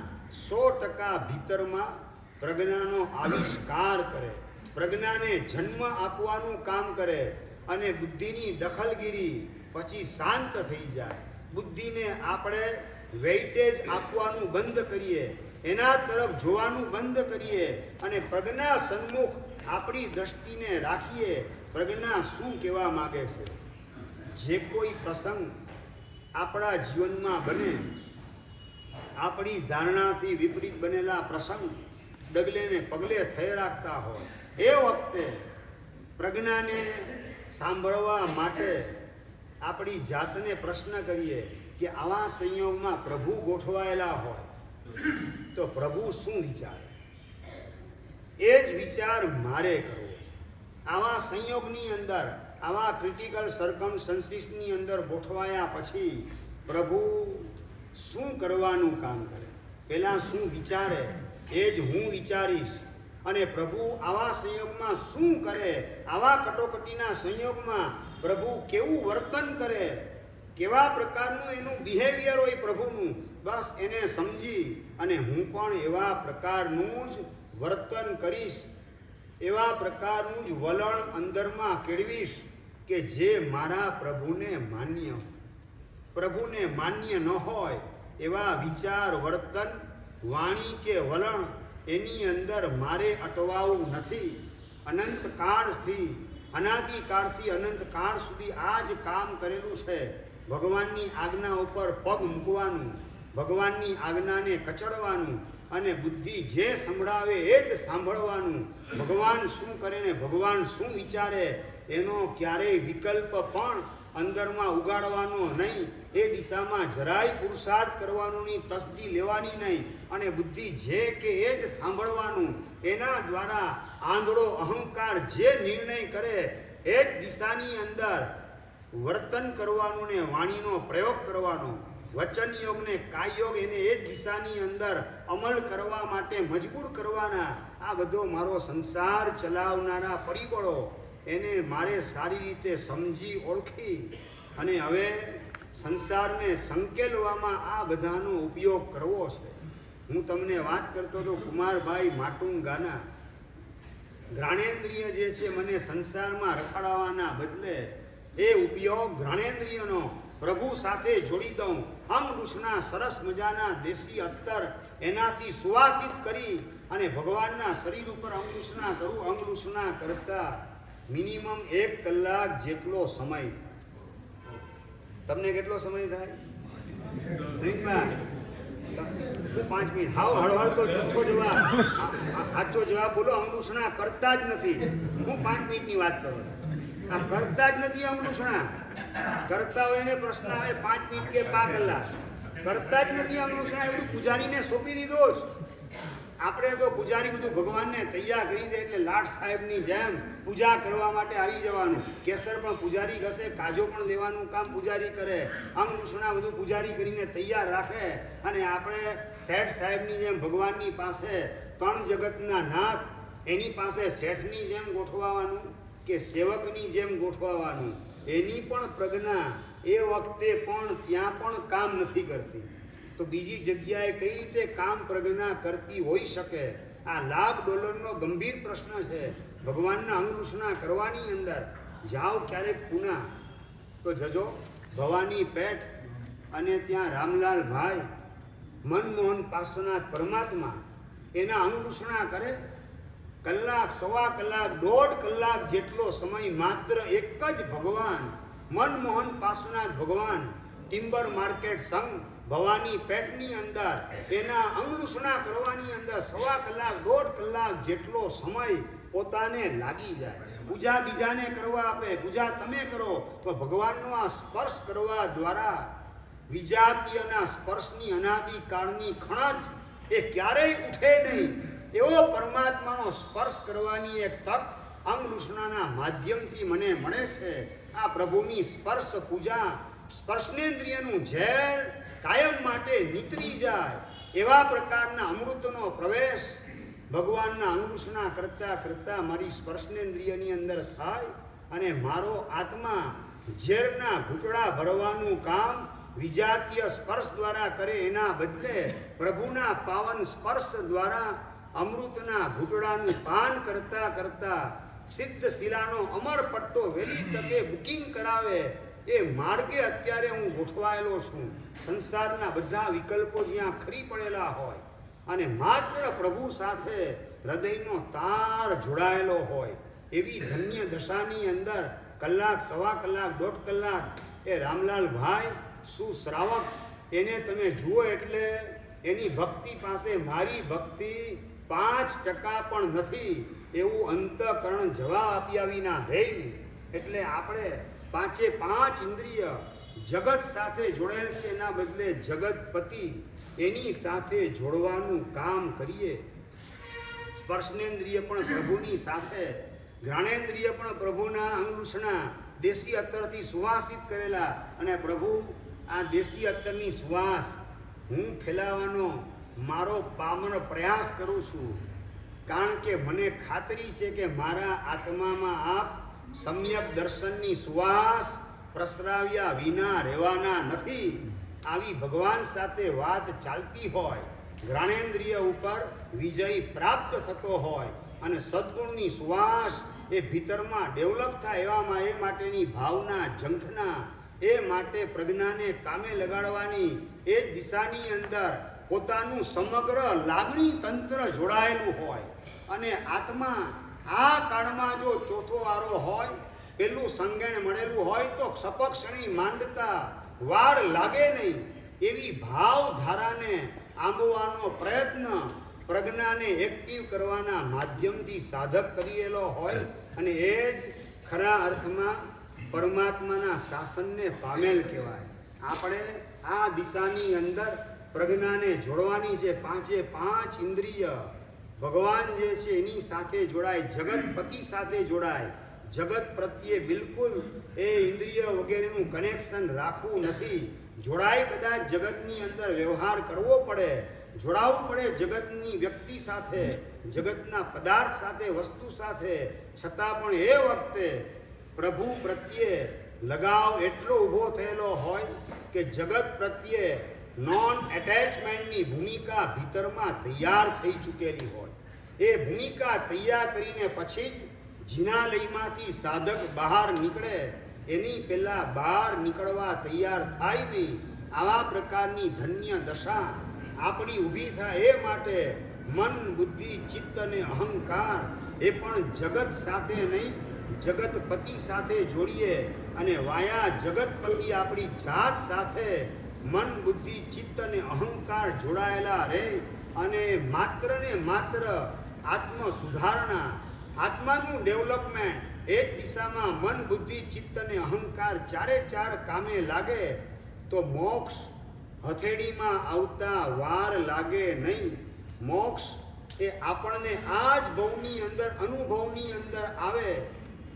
100% ભીતરમાં પ્રજ્ઞાનો આવિષ્કાર કરે, પ્રજ્ઞાને જન્મ આપવાનું કામ કરે અને બુદ્ધિની દખલગીરી પછી શાંત થઈ જાય. બુદ્ધિને આપણે વેઇટેજ આપવાનું બંધ કરીએ, એના તરફ જોવાનું બંધ કરીએ અને પ્રજ્ઞા સન્મુખ આપણી દ્રષ્ટિને રાખીએ. પ્રજ્ઞા શું કહેવા માગે છે? જે કોઈ પ્રસંગ આપણા જીવનમાં બને, આપણી ધારણાથી વિપરીત બનેલા પ્રસંગ ડગલે ને પગલે થઈ રાખતા હોય, એ વખતે પ્રજ્ઞાને સાંભળવા માટે આપણી જાતને પ્રશ્ન કરીએ કે આવા સંયોગમાં પ્રભુ ગોઠવાયેલા હોય તો પ્રભુ શું વિચારે? એ જ વિચાર મારે કરવો. આવા સંયોગની અંદર, આવા ક્રિટિકલ સર્કમસ્ટન્સીસની અંદર ગોઠવાયા પછી પ્રભુ શું કરવાનું કામ કરે? પહેલાં શું વિચારે એ જ હું વિચારીશ. અને પ્રભુ આવા સંયોગમાં શું કરે? આવા કટોકટીના સંયોગમાં પ્રભુ કેવું વર્તન કરે, કેવા પ્રકારનું એનું બિહેવિયર હોય પ્રભુનું, બસ એને સમજી અને હું પણ એવા પ્રકારનું જ વર્તન કરીશ, એવા પ્રકારનું જ વલણ અંદરમાં કેળવીશ કે જે મારા પ્રભુને માન્ય હોય. પ્રભુને માન્ય ન હોય એવા વિચાર, વર્તન, વાણી કે વલણ એની અંદર મારે અટવાવું નથી. અનંતકાળથી, અનાદિકાળથી અનંતકાળ સુધી આ જ કામ કરેલું છે. ભગવાનની આજ્ઞા ઉપર પગ મૂકવાનું, ભગવાનની આજ્ઞાને કચડવાનું અને બુદ્ધિ જે સંભળાવે એ જ સાંભળવાનું. ભગવાન શું કરે ને ભગવાન શું વિચારે એનો ક્યારેય વિકલ્પ પણ અંદરમાં ઉગાડવાનો નહીં. એ દિશામાં જરાય પુરુષાર્થ કરવાનો નહીં, તસદી લેવાની નહીં. અને બુદ્ધિ જે કે એ જ સાંભળવાનું. એના દ્વારા આંધળો અહંકાર જે નિર્ણય કરે એ જ દિશાની અંદર વર્તન કરવાનું ને વાણીનો પ્રયોગ કરવાનો. વચન યોગ ને કાય યોગ એને એ જ દિશાની અંદર અમલ કરવા માટે મજબૂર કરવાના. આ બધો મારો સંસાર ચલાવનારા પરિબળો એને મારે સારી રીતે સમજી ઓળખી અને હવે સંસારને સંકેલવામાં આ બધાનો ઉપયોગ કરવો છે. હું તમને વાત કરતો હતો કુમારભાઈ માટુંગાના. ઘ્રાણેન્દ્રિય જે છે મને સંસારમાં રખડાવવાના બદલે એ ઉપયોગ ઘ્રાણેન્દ્રિયનો પ્રભુ સાથે જોડી દઉં. અંગુષના સરસ મજાના દેશી અત્તર એનાથી સુવાસિત કરી અને ભગવાનના શરીર ઉપર અંગુષના કરું. અંગુષના કરતા મિનિમમ 1 કલાક જેટલો સમય. તમને કેટલો સમય થાય? 5 મિનિટ. હાવ હળહળ તો જૂઠો જવાબ, સાચો જવાબ બોલો. અંગુષના કરતા જ નથી. હું 5 મિનિટની વાત કરું. આ કરતા જ નથી અંગુષના. કરતા હોય એને પ્રશ્ન આવે 5 મિનિટ કે 5 કલાક. કરતા જ નથી અંગુષના. એ બધું પૂજારીને સોંપી દીધો જ. આપણે તો પૂજારી બધું ભગવાનને તૈયાર કરી દે એટલે લાટ સાહેબની જેમ પૂજા કરવા માટે આવી જવાનું. કેસર પણ પૂજારી ઘસે, કાજો પણ દેવાનું કામ પૂજારી કરે. અંગુષણા બધું પૂજારી કરીને તૈયાર રાખે અને આપણે શેઠ સાહેબની જેમ ભગવાનની પાસે, 3 જગતના નાથ એની પાસે શેઠની જેમ ગોઠવાવાનું કે સેવકની જેમ ગોઠવાવાનું. એની પણ પ્રજ્ઞા એ વખતે પણ ત્યાં પણ કામ નથી કરતી. તો બીજી જગ્યાએ કઈ રીતે કામ પ્રજ્ઞા કરતી હોઈ શકે? આ $1,00,000 ગંભીર પ્રશ્ન છે. ભગવાનના અંગુષના કરવાની અંદર જાઓ ક્યારેક પૂના તો જજો ભવાની પેઠ અને ત્યાં રામલાલ ભાઈ મનમોહન પાર્શ્વનાથ પરમાત્મા એના અંગુષના કરે. કલાક, સવા કલાક, 1.5 કલાક જેટલો સમય માત્ર એક જ ભગવાન મનમોહન પાર્શ્વનાથ ભગવાન ટિમ્બર માર્કેટ સંઘ ભવાની પેઠની અંદર એના અંગુષણા કરવાની અંદર સવા કલાક, 1.5 કલાક જેટલો સમય પોતાને લાગી જાય. પૂજા બીજાને કરવા આપે, પૂજા તમે કરો, તો ભગવાનનો આ સ્પર્શ કરવા દ્વારા વિજાતીયના સ્પર્શની અનાદિકાળની ખણજ એ ક્યારેય ઉઠે નહીં એવો પરમાત્માનો સ્પર્શ કરવાની એક તક અંગલુષણાના માધ્યમથી મને મળે છે. આ પ્રભુની સ્પર્શ પૂજા, સ્પર્શનેન્દ્રિયનું ઝેર કાયમ માટે નીતરી જાય એવા પ્રકારના અમૃતનો પ્રવેશ ભગવાનના અંગુષણા કરતા કરતા મારી સ્પર્શનેન્દ્રિયની અંદર થાય અને મારો આત્મા ઝેરના ઘૂંટડા ભરવાનું કામ વિજાતીય સ્પર્શ દ્વારા કરે એના બદલે પ્રભુના પાવન સ્પર્શ દ્વારા અમૃતના ઘૂંટડાનું પાન કરતા કરતા સિદ્ધ શિલાનો અમર પટ્ટો વહેલી તકે બુકિંગ કરાવે એ માર્ગે અત્યારે હું ગોઠવાયેલો છું. સંસારના બધા વિકલ્પો જ્યાં ખરી પડેલા હોય અને માત્ર પ્રભુ સાથે હૃદયનો તાર જોડાયેલો હોય એવી ધન્ય દશાની અંદર કલાક, સવા કલાક, 1.5 કલાક એ રામલાલભાઈ સુશ્રાવક એને તમે જુઓ એટલે એની ભક્તિ પાસે મારી ભક્તિ 5% પણ નથી એવું અંતઃકરણ જવાબ આપ્યા વિના રહે નહીં. એટલે આપણે 5 ઇન્દ્રિય જગત સાથે જોડેલ છે એના બદલે જગતપતિ એની સાથે જોડવાનું કામ કરીએ. સ્પર્શનેન્દ્રિય પણ પ્રભુની સાથે, ઘ્રાણેન્દ્રિય પણ પ્રભુના અંગુષણા દેશી અત્તરથી સુવાસિત કરેલા અને પ્રભુ આ દેશી અત્તરની સુવાસ હું ફેલાવવાનો મારો પામર પ્રયાસ કરું છું. કારણ કે મને ખાતરી છે કે મારા આત્મામાં આપ સમ્યક દર્શનની સુવાસ પ્રસરાવ્યા વિના રહેવાના નથી. આવી ભગવાન સાથે વાત ચાલતી હોય, ઘ્રાણેન્દ્રિય ઉપર વિજય પ્રાપ્ત થતો હોય અને સદ્ગુણની સુવાસ એ ભીતરમાં ડેવલપ થાય એવામાં એ માટેની ભાવના, ઝંખના, એ માટે પ્રજ્ઞાને કામે લગાડવાની એ જ દિશાની અંદર પોતાનું સમગ્ર લાગણી તંત્ર જોડાયેલું હોય અને આત્મા આ કાળમાં જો ચોથો વારો હોય, પેલું સંગેણ મળેલું હોય તો ક્ષપક્ષણી માંડતા વાર લાગે નહીં એવી ભાવધારાને આંબવાનો પ્રયત્ન પ્રજ્ઞાને એક્ટિવ કરવાના માધ્યમથી સાધક કરેલો હોય અને એ જ ખરા અર્થમાં પરમાત્માના શાસનને પામેલ કહેવાય. આપણે આ દિશાની અંદર પ્રજ્ઞાને જોડવાની છે. 5 ઇન્દ્રિય ભગવાન જે છે એની સાથે જોડાય, જગતપતિ સાથે જોડાય. જગત પ્રત્યે બિલકુલ એ ઇન્દ્રિય વગેરેનું કનેક્શન રાખવું નથી. જોડાય કદાચ જગતની અંદર વ્યવહાર કરવો પડે, જોડાવવું પડે જગતની વ્યક્તિ સાથે, જગતના પદાર્થ સાથે, વસ્તુ સાથે, છતાં પણ એ વખતે પ્રભુ પ્રત્યે લગાવ એટલો ઊભો થયેલો હોય કે જગત પ્રત્યે નોન એટેચમેન્ટની ભૂમિકા ભીતરમાં તૈયાર થઈ ચૂકેલી હોય. એ ભૂમિકા તૈયાર કરીને પછી જ જિનાલયમાંથી સાધક બહાર નીકળે, એની પહેલાં બહાર નીકળવા તૈયાર થાય નહીં. આવા પ્રકારની ધન્ય દશા આપણી ઊભી થાય એ માટે મન, બુદ્ધિ, ચિત્ત અને અહંકાર એ પણ જગત સાથે નહીં, જગતપતિ સાથે જોડીએ અને વાયા જગતપતિ આપણી જાત સાથે મન, બુદ્ધિ, ચિત્ત અને અહંકાર જોડાયેલા રહે અને માત્ર ને માત્ર આત્મ સુધારણા, આત્માનું ડેવલપમેન્ટ એ જ દિશામાં મન, બુદ્ધિ, ચિત્ત અને અહંકાર ચારે ચાર કામે લાગે તો મોક્ષ હથેળીમાં આવતા વાર લાગે નહીં. મોક્ષ એ આપણને આ જ ભવની અંદર, અનુભવની અંદર આવે.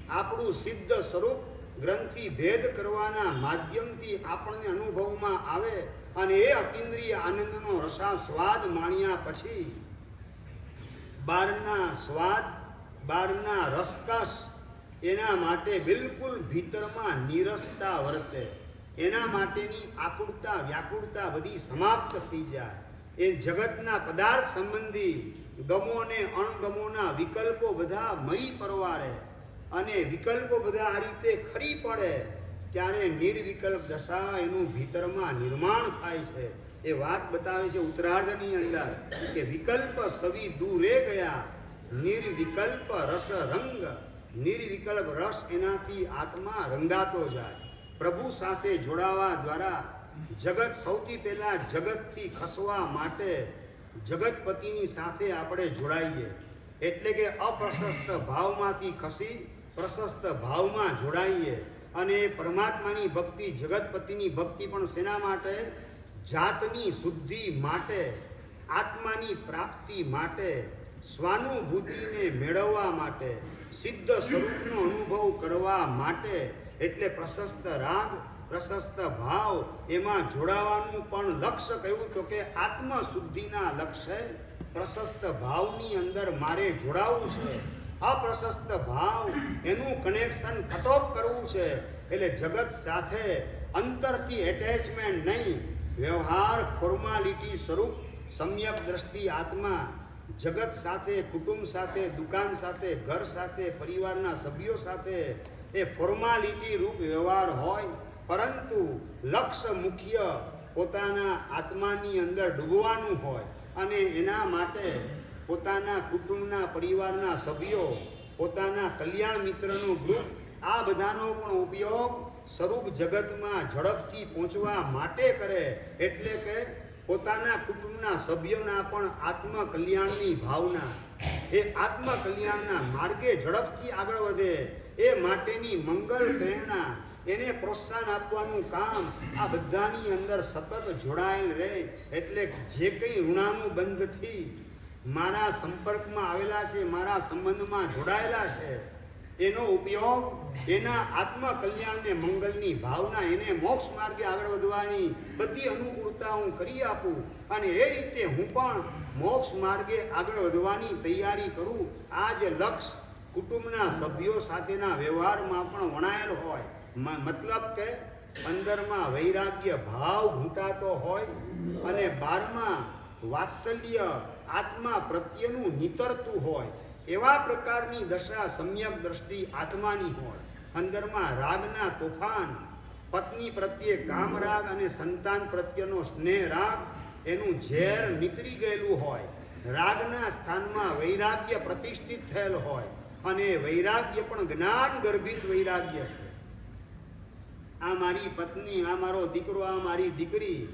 આપણું સિદ્ધ સ્વરૂપ ગ્રંથિ ભેદ કરવાના માધ્યમથી આપણને અનુભવમાં આવે અને એ અતિન્દ્રિય આનંદનો રસાસ્વાદ માણ્યા પછી બહારના સ્વાદ, બહારના રસકસ એના માટે બિલકુલ ભીતરમાં નીરસતા વર્તે. એના માટેની આકુળતા, વ્યાકુળતા બધી સમાપ્ત થઈ જાય. એ જગતના પદાર્થ સંબંધી ગમો અને અણગમોના વિકલ્પો બધા મરી પરવારે અને વિકલ્પો બધા આ રીતે ખરી પડે ત્યારે નિર્વિકલ્પ દશા એનું ભીતરમાં નિર્માણ થાય છે. એ વાત બતાવે છે ઉત્તરાર્ધની અંદર કે વિકલ્પ સવી દૂરે ગયા, નિર્વિકલ્પ રસ રંગ. નિર્વિકલ્પ રસ એનાથી આત્મા રંગાતો જાય. પ્રભુ સાથે જોડાવા દ્વારા જગત, સૌથી પહેલાં જગતથી ખસવા માટે જગતપતિની સાથે આપણે જોડાઈએ. એટલે કે અપ્રશસ્ત ભાવમાંથી ખસી પ્રશસ્ત ભાવમાં જોડાઈએ અને પરમાત્માની ભક્તિ, જગતપતિની ભક્તિ પણ શેના માટે? જાતની શુદ્ધિ માટે, આત્માની પ્રાપ્તિ માટે, સ્વાનુભૂતિને મેળવવા માટે, સિદ્ધ સ્વરૂપનો અનુભવ કરવા માટે. એટલે પ્રશસ્ત રાગ, પ્રશસ્ત ભાવ, એમાં જોડાવાનું પણ લક્ષ્ય કયું? તો કે આત્મશુદ્ધિના લક્ષ્ય પ્રશસ્ત ભાવની અંદર મારે જોડાવું છે. અપ્રશસ્ત ભાવ, એનું કનેક્શન કટ ઓફ કરવું છે. એટલે જગત સાથે અંતરથી એટેચમેન્ટ નહીં, વ્યવહાર ફોર્માલિટી સ્વરૂપ સમ્યક દ્રષ્ટિ આત્મા જગત સાથે, કુટુંબ સાથે, દુકાન સાથે, ઘર સાથે, પરિવારના સભ્યો સાથે એ ફોર્માલિટી રૂપ વ્યવહાર હોય, પરંતુ લક્ષ્ય મુખ્ય પોતાના આત્માની અંદર ડૂબવાનું હોય. અને એના માટે પોતાના કુટુંબના, પરિવારના સભ્યો, પોતાના કલ્યાણ મિત્રનું ગ્રુપ, આ બધાનો પણ ઉપયોગ સ્વરૂપ જગતમાં ઝડપથી પહોંચવા માટે કરે. એટલે કે પોતાના કુટુંબના સભ્યોના પણ આત્મકલ્યાણની ભાવના, એ આત્મકલ્યાણના માર્ગે ઝડપથી આગળ વધે એ માટેની મંગલ પ્રેરણા, એને પ્રોત્સાહન આપવાનું કામ આ બધાની અંદર સતત જોડાયેલ રહે. એટલે જે કંઈ ઋણાનુબંધથી મારા સંપર્કમાં આવેલા છે, મારા સંબંધમાં જોડાયેલા છે, એનો ઉપયોગ એના આત્મકલ્યાણને, મંગલની ભાવના, એને મોક્ષ માર્ગે આગળ વધવાની બધી અનુકૂળતા હું કરી આપું. અને એ રીતે હું પણ મોક્ષ માર્ગે આગળ વધવાની તૈયારી કરું. આ જે લક્ષ્ય કુટુંબના સભ્યો સાથેના વ્યવહારમાં પણ વણાયેલ હોય, મતલબ કે અંદરમાં વૈરાગ્ય ભાવ ઘૂંટાતો હોય અને બહારમાં વાત્સલ્ય આત્મા પ્રત્યેનું નીતરતું હોય, એવા પ્રકારની દશા સમ્યક દ્રષ્ટિ આત્માની હોય. અંદરમાં રાગના તોફાન, પત્ની પ્રત્યે કામરાગ અને સંતાન પ્રત્યેનો સ્નેહ રાગ, એનું ઝેર નીતરી ગયેલું હોય. રાગના સ્થાનમાં વૈરાગ્ય પ્રતિષ્ઠિત થયેલ હોય, અને વૈરાગ્ય પણ જ્ઞાન ગર્ભિત વૈરાગ્ય છે. આ મારી પત્ની, આ મારો દીકરો, આ મારી દીકરી,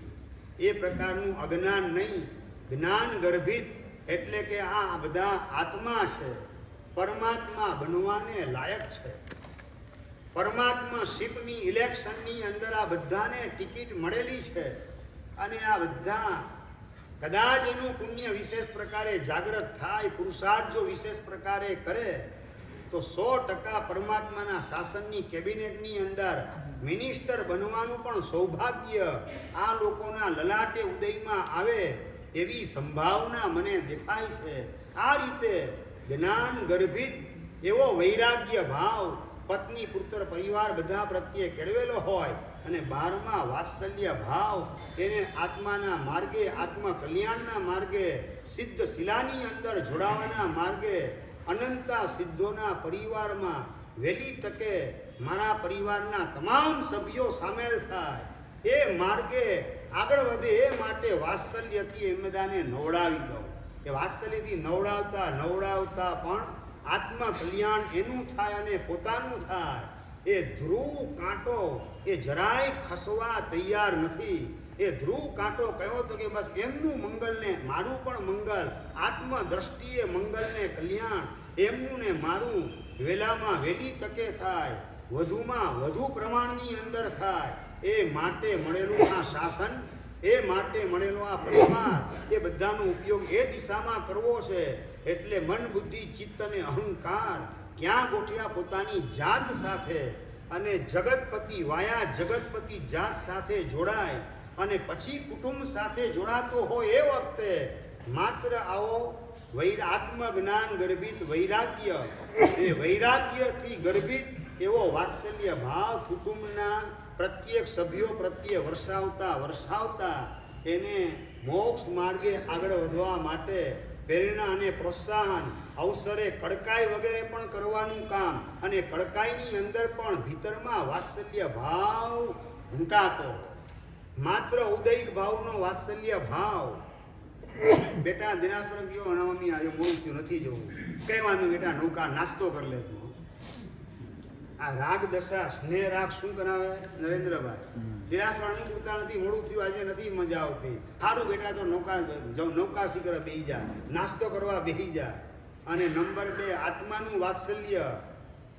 એ પ્રકારનું અજ્ઞાન નહીં, જ્ઞાન ગર્ભિત. એટલે કે આ બધા આત્મા છે, પરમાત્મા બનવાને લાયક છે. પરમાત્મા શિપની ઇલેક્શનની અંદર આ બધાને ટિકિટ મળેલી છે. અને આ બધા કદાચ એનું પુણ્ય વિશેષ પ્રકારે જાગૃત થાય, પુરુષાર્થ જો વિશેષ પ્રકારે કરે, તો 100% પરમાત્માના શાસનની કેબિનેટની અંદર મિનિસ્ટર બનવાનું પણ સૌભાગ્ય આ લોકોના લલાટે ઉદયમાં આવે એવી સંભાવના મને દેખાય છે. આ રીતે જ્ઞાન ગર્ભિત એવો વૈરાગ્ય ભાવ પત્ની, પુત્ર, પરિવાર બધા પ્રત્યે કેળવેલો હોય, અને 12માં વાત્સલ્ય ભાવ એને આત્માના માર્ગે, આત્મા કલ્યાણના માર્ગે, સિદ્ધ શિલાની અંદર જોડાવાના માર્ગે, અનંતા સિદ્ધોના પરિવારમાં વહેલી તકે મારા પરિવારના તમામ સભ્યો સામેલ થાય, એ માર્ગે આગળ વધે. એ માટે વાત્સલ્યથી એ બધાને નવડાવી દઉં. એ વાત્સલ્યથી નવડાવતા પણ આત્મ કલ્યાણ એનું થાય અને પોતાનું થાય. એ ધ્રુવ કાંટો એ જરાય ખસવા તૈયાર નથી. એ ધ્રુવ કાંટો કયો તો કે બસ એમનું મંગલને મારું પણ મંગલ, આત્મ દ્રષ્ટિએ મંગલને કલ્યાણ એમનું ને મારું વહેલામાં વહેલી તકે થાય, વધુમાં વધુ પ્રમાણની અંદર થાય. એ માટે મળેલું આ શાસન, એ માટે મળેલો આ પરિવાર, એ બધાનો ઉપયોગ એ દિશામાં કરવો છે. એટલે મન, બુદ્ધિ, ચિત્ત અને અહંકાર ક્યાં ગોઠ્યા? પોતાની જાત સાથે. અને જગતપતિ વાયા જગતપતિ જાત સાથે જોડાય, અને પછી કુટુંબ સાથે જોડાતો હોય એ વખતે માત્ર આવો આત્મજ્ઞાન ગર્ભિત વૈરાગ્ય, એ વૈરાગ્યથી ગર્ભિત એવો વાત્સલ્ય ભાવ કુટુંબના પ્રત્યેક સભ્યો પ્રત્યે વરસાવતા એને મોક્ષ માર્ગે આગળ વધવા માટે પ્રેરણા અને પ્રોત્સાહન, અવસરે કડકાઈ વગેરે પણ કરવાનું કામ. અને કડકાઈની અંદર પણ ભીતરમાં વાત્સલ્ય ભાવ ઘૂંટાતો, માત્ર ઉદયિક ભાવનો વાત્સલ્ય ભાવ. બેટા દિનાશ્રમ ગયો અને મમ્મી આજે મોડું થયું, નથી જવું. કહેવાનું બેટા નૌકા નાસ્તો કરી લેતો. આ રાગ દશા, સ્નેહ રાગ શું કરાવે નરેન્દ્રભાઈ? દિનાશ્રમ અનુકૂળતા નથી, મોડું થયું, આજે નથી મજા આવતી. સારું બેટા તો નૌકા શિખર બેસી જા, નાસ્તો કરવા બેસી જા. અને નંબર 2 આત્માનું વાત્સલ્ય,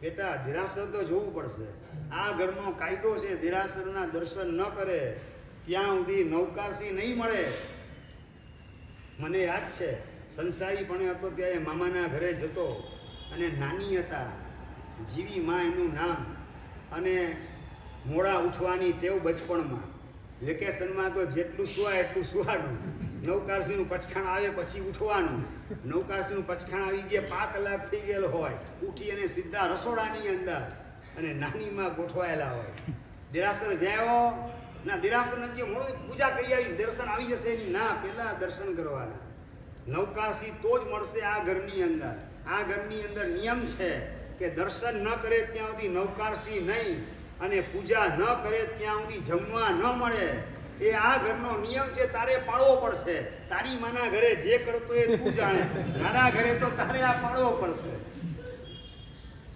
બેટા દેરાસર તો જોવું પડશે. આ ઘરનો કાયદો છે, દેરાસરના દર્શન ન કરે ત્યાં સુધી નૌકારસી નહીં મળે. મને યાદ છે, સંસારી પણ હતો ત્યારે મામાના ઘરે જતો અને નાની હતા, જીવી માં એનું નામ, અને મોડા ઉઠવાની ટેવ બચપણમાં. વેકેશનમાં તો જેટલું સુવાય એટલું સુવાનું. નૌકારસીનું પચખાણ આવે પછી ઉઠવાનું. નૌકારસીનું પચખાણ આવી ગયા 5 કલાક થઈ ગયેલો હોય, ઉઠી અને સીધા રસોડાની અંદર અને નાનીમાં ગોઠવાયેલા હોય. દેરાસર જાયો ના, દેરાસર નથી, મોડું પૂજા કરી આવીશ, દર્શન આવી જશે એની ના, પહેલાં દર્શન કરવાના. નૌકારસી તો જ મળશે આ ઘરની અંદર. આ ઘરની અંદર નિયમ છે કે દર્શન ન કરે ત્યાં સુધી નૌકારસી નહીં, અને પૂજા ન કરે ત્યાં સુધી જમવા ન મળે. એ આ ઘરનો નિયમ છે, તારે પાળવો પડશે. તારી માના ઘરે જે કરતો એ તું જાણે, મારા ઘરે તો તારે આ પાળવો પડશે.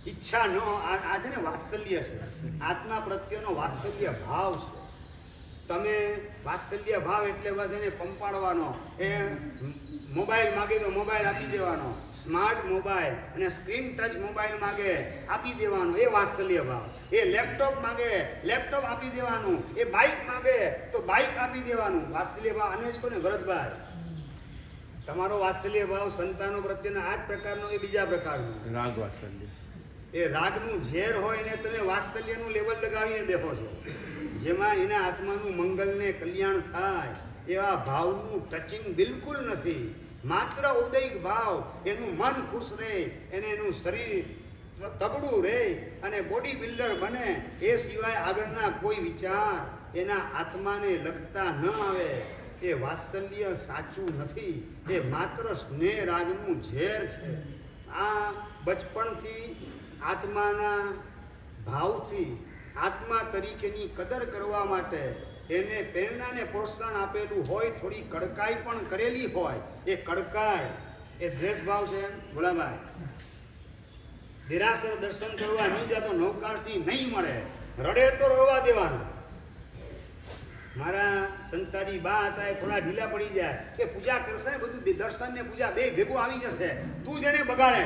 ઈચ્છા ન, આ છે ને વાત્સલ્ય છે, આત્મા પ્રત્યેનો વાત્સલ્ય ભાવ છે. તમે વાત્સલ્ય ભાવ એટલે બસ એને પંપાડવાનો. એ મોબાઈલ માગે તો મોબાઈલ આપી દેવાનો, સ્માર્ટ મોબાઈલ અને સ્ક્રીન ટચ મોબાઈલ માગે આપી દેવાનો, એ વાત્સલ્ય ભાવ. એ લેપટોપ માગે, લેપટોપ આપી દેવાનું. એ બાઇક માગે તો બાઇક આપી દેવાનું. વાત્સલ્ય ભાવ આને જ કોને ભરતભાઈ? તમારો વાત્સલ્ય ભાવ સંતાનો પ્રત્યેનો આ જ પ્રકારનો, એ બીજા પ્રકારનો રાગ વાત્સલ્ય. એ રાગનું ઝેર હોય ને તમે વાત્સલ્યનું લેવલ લગાવીને બેઠો છો, જેમાં એના આત્માનું મંગલ ને કલ્યાણ થાય એવા ભાવનું ટચિંગ બિલકુલ નથી. માત્ર ઉદયિક ભાવ, એનું મન ખુશ રહે, એને એનું શરીર તગડું રહે અને બોડી બિલ્ડર બને, એ સિવાય આગળના કોઈ વિચાર એના આત્માને લગતા ન આવે. એ વાત્સલ્ય સાચું નથી, એ માત્ર સ્નેહ રાગનું ઝેર છે. આ બચપણથી આત્માના ભાવથી આત્મા તરીકેની કદર કરવા માટે એને પ્રેરણાને પ્રોત્સાહન આપેલું હોય, થોડી કડકાઈ પણ કરેલી હોય. એ કડકાઈ એ દ્વેષભાવ છે. ભોળાભાઈ, દેરાસર દર્શન કરવા નહીં જતો નૌકારસી નહીં મળે, રડે તો રડવા દેવાનું. મારા સંસારી બા હતા, એ થોડા ઢીલા પડી જાય કે પૂજા કરશે ને, બધું દર્શન ને પૂજા બે ભેગું આવી જશે, તું જેને બગાડે.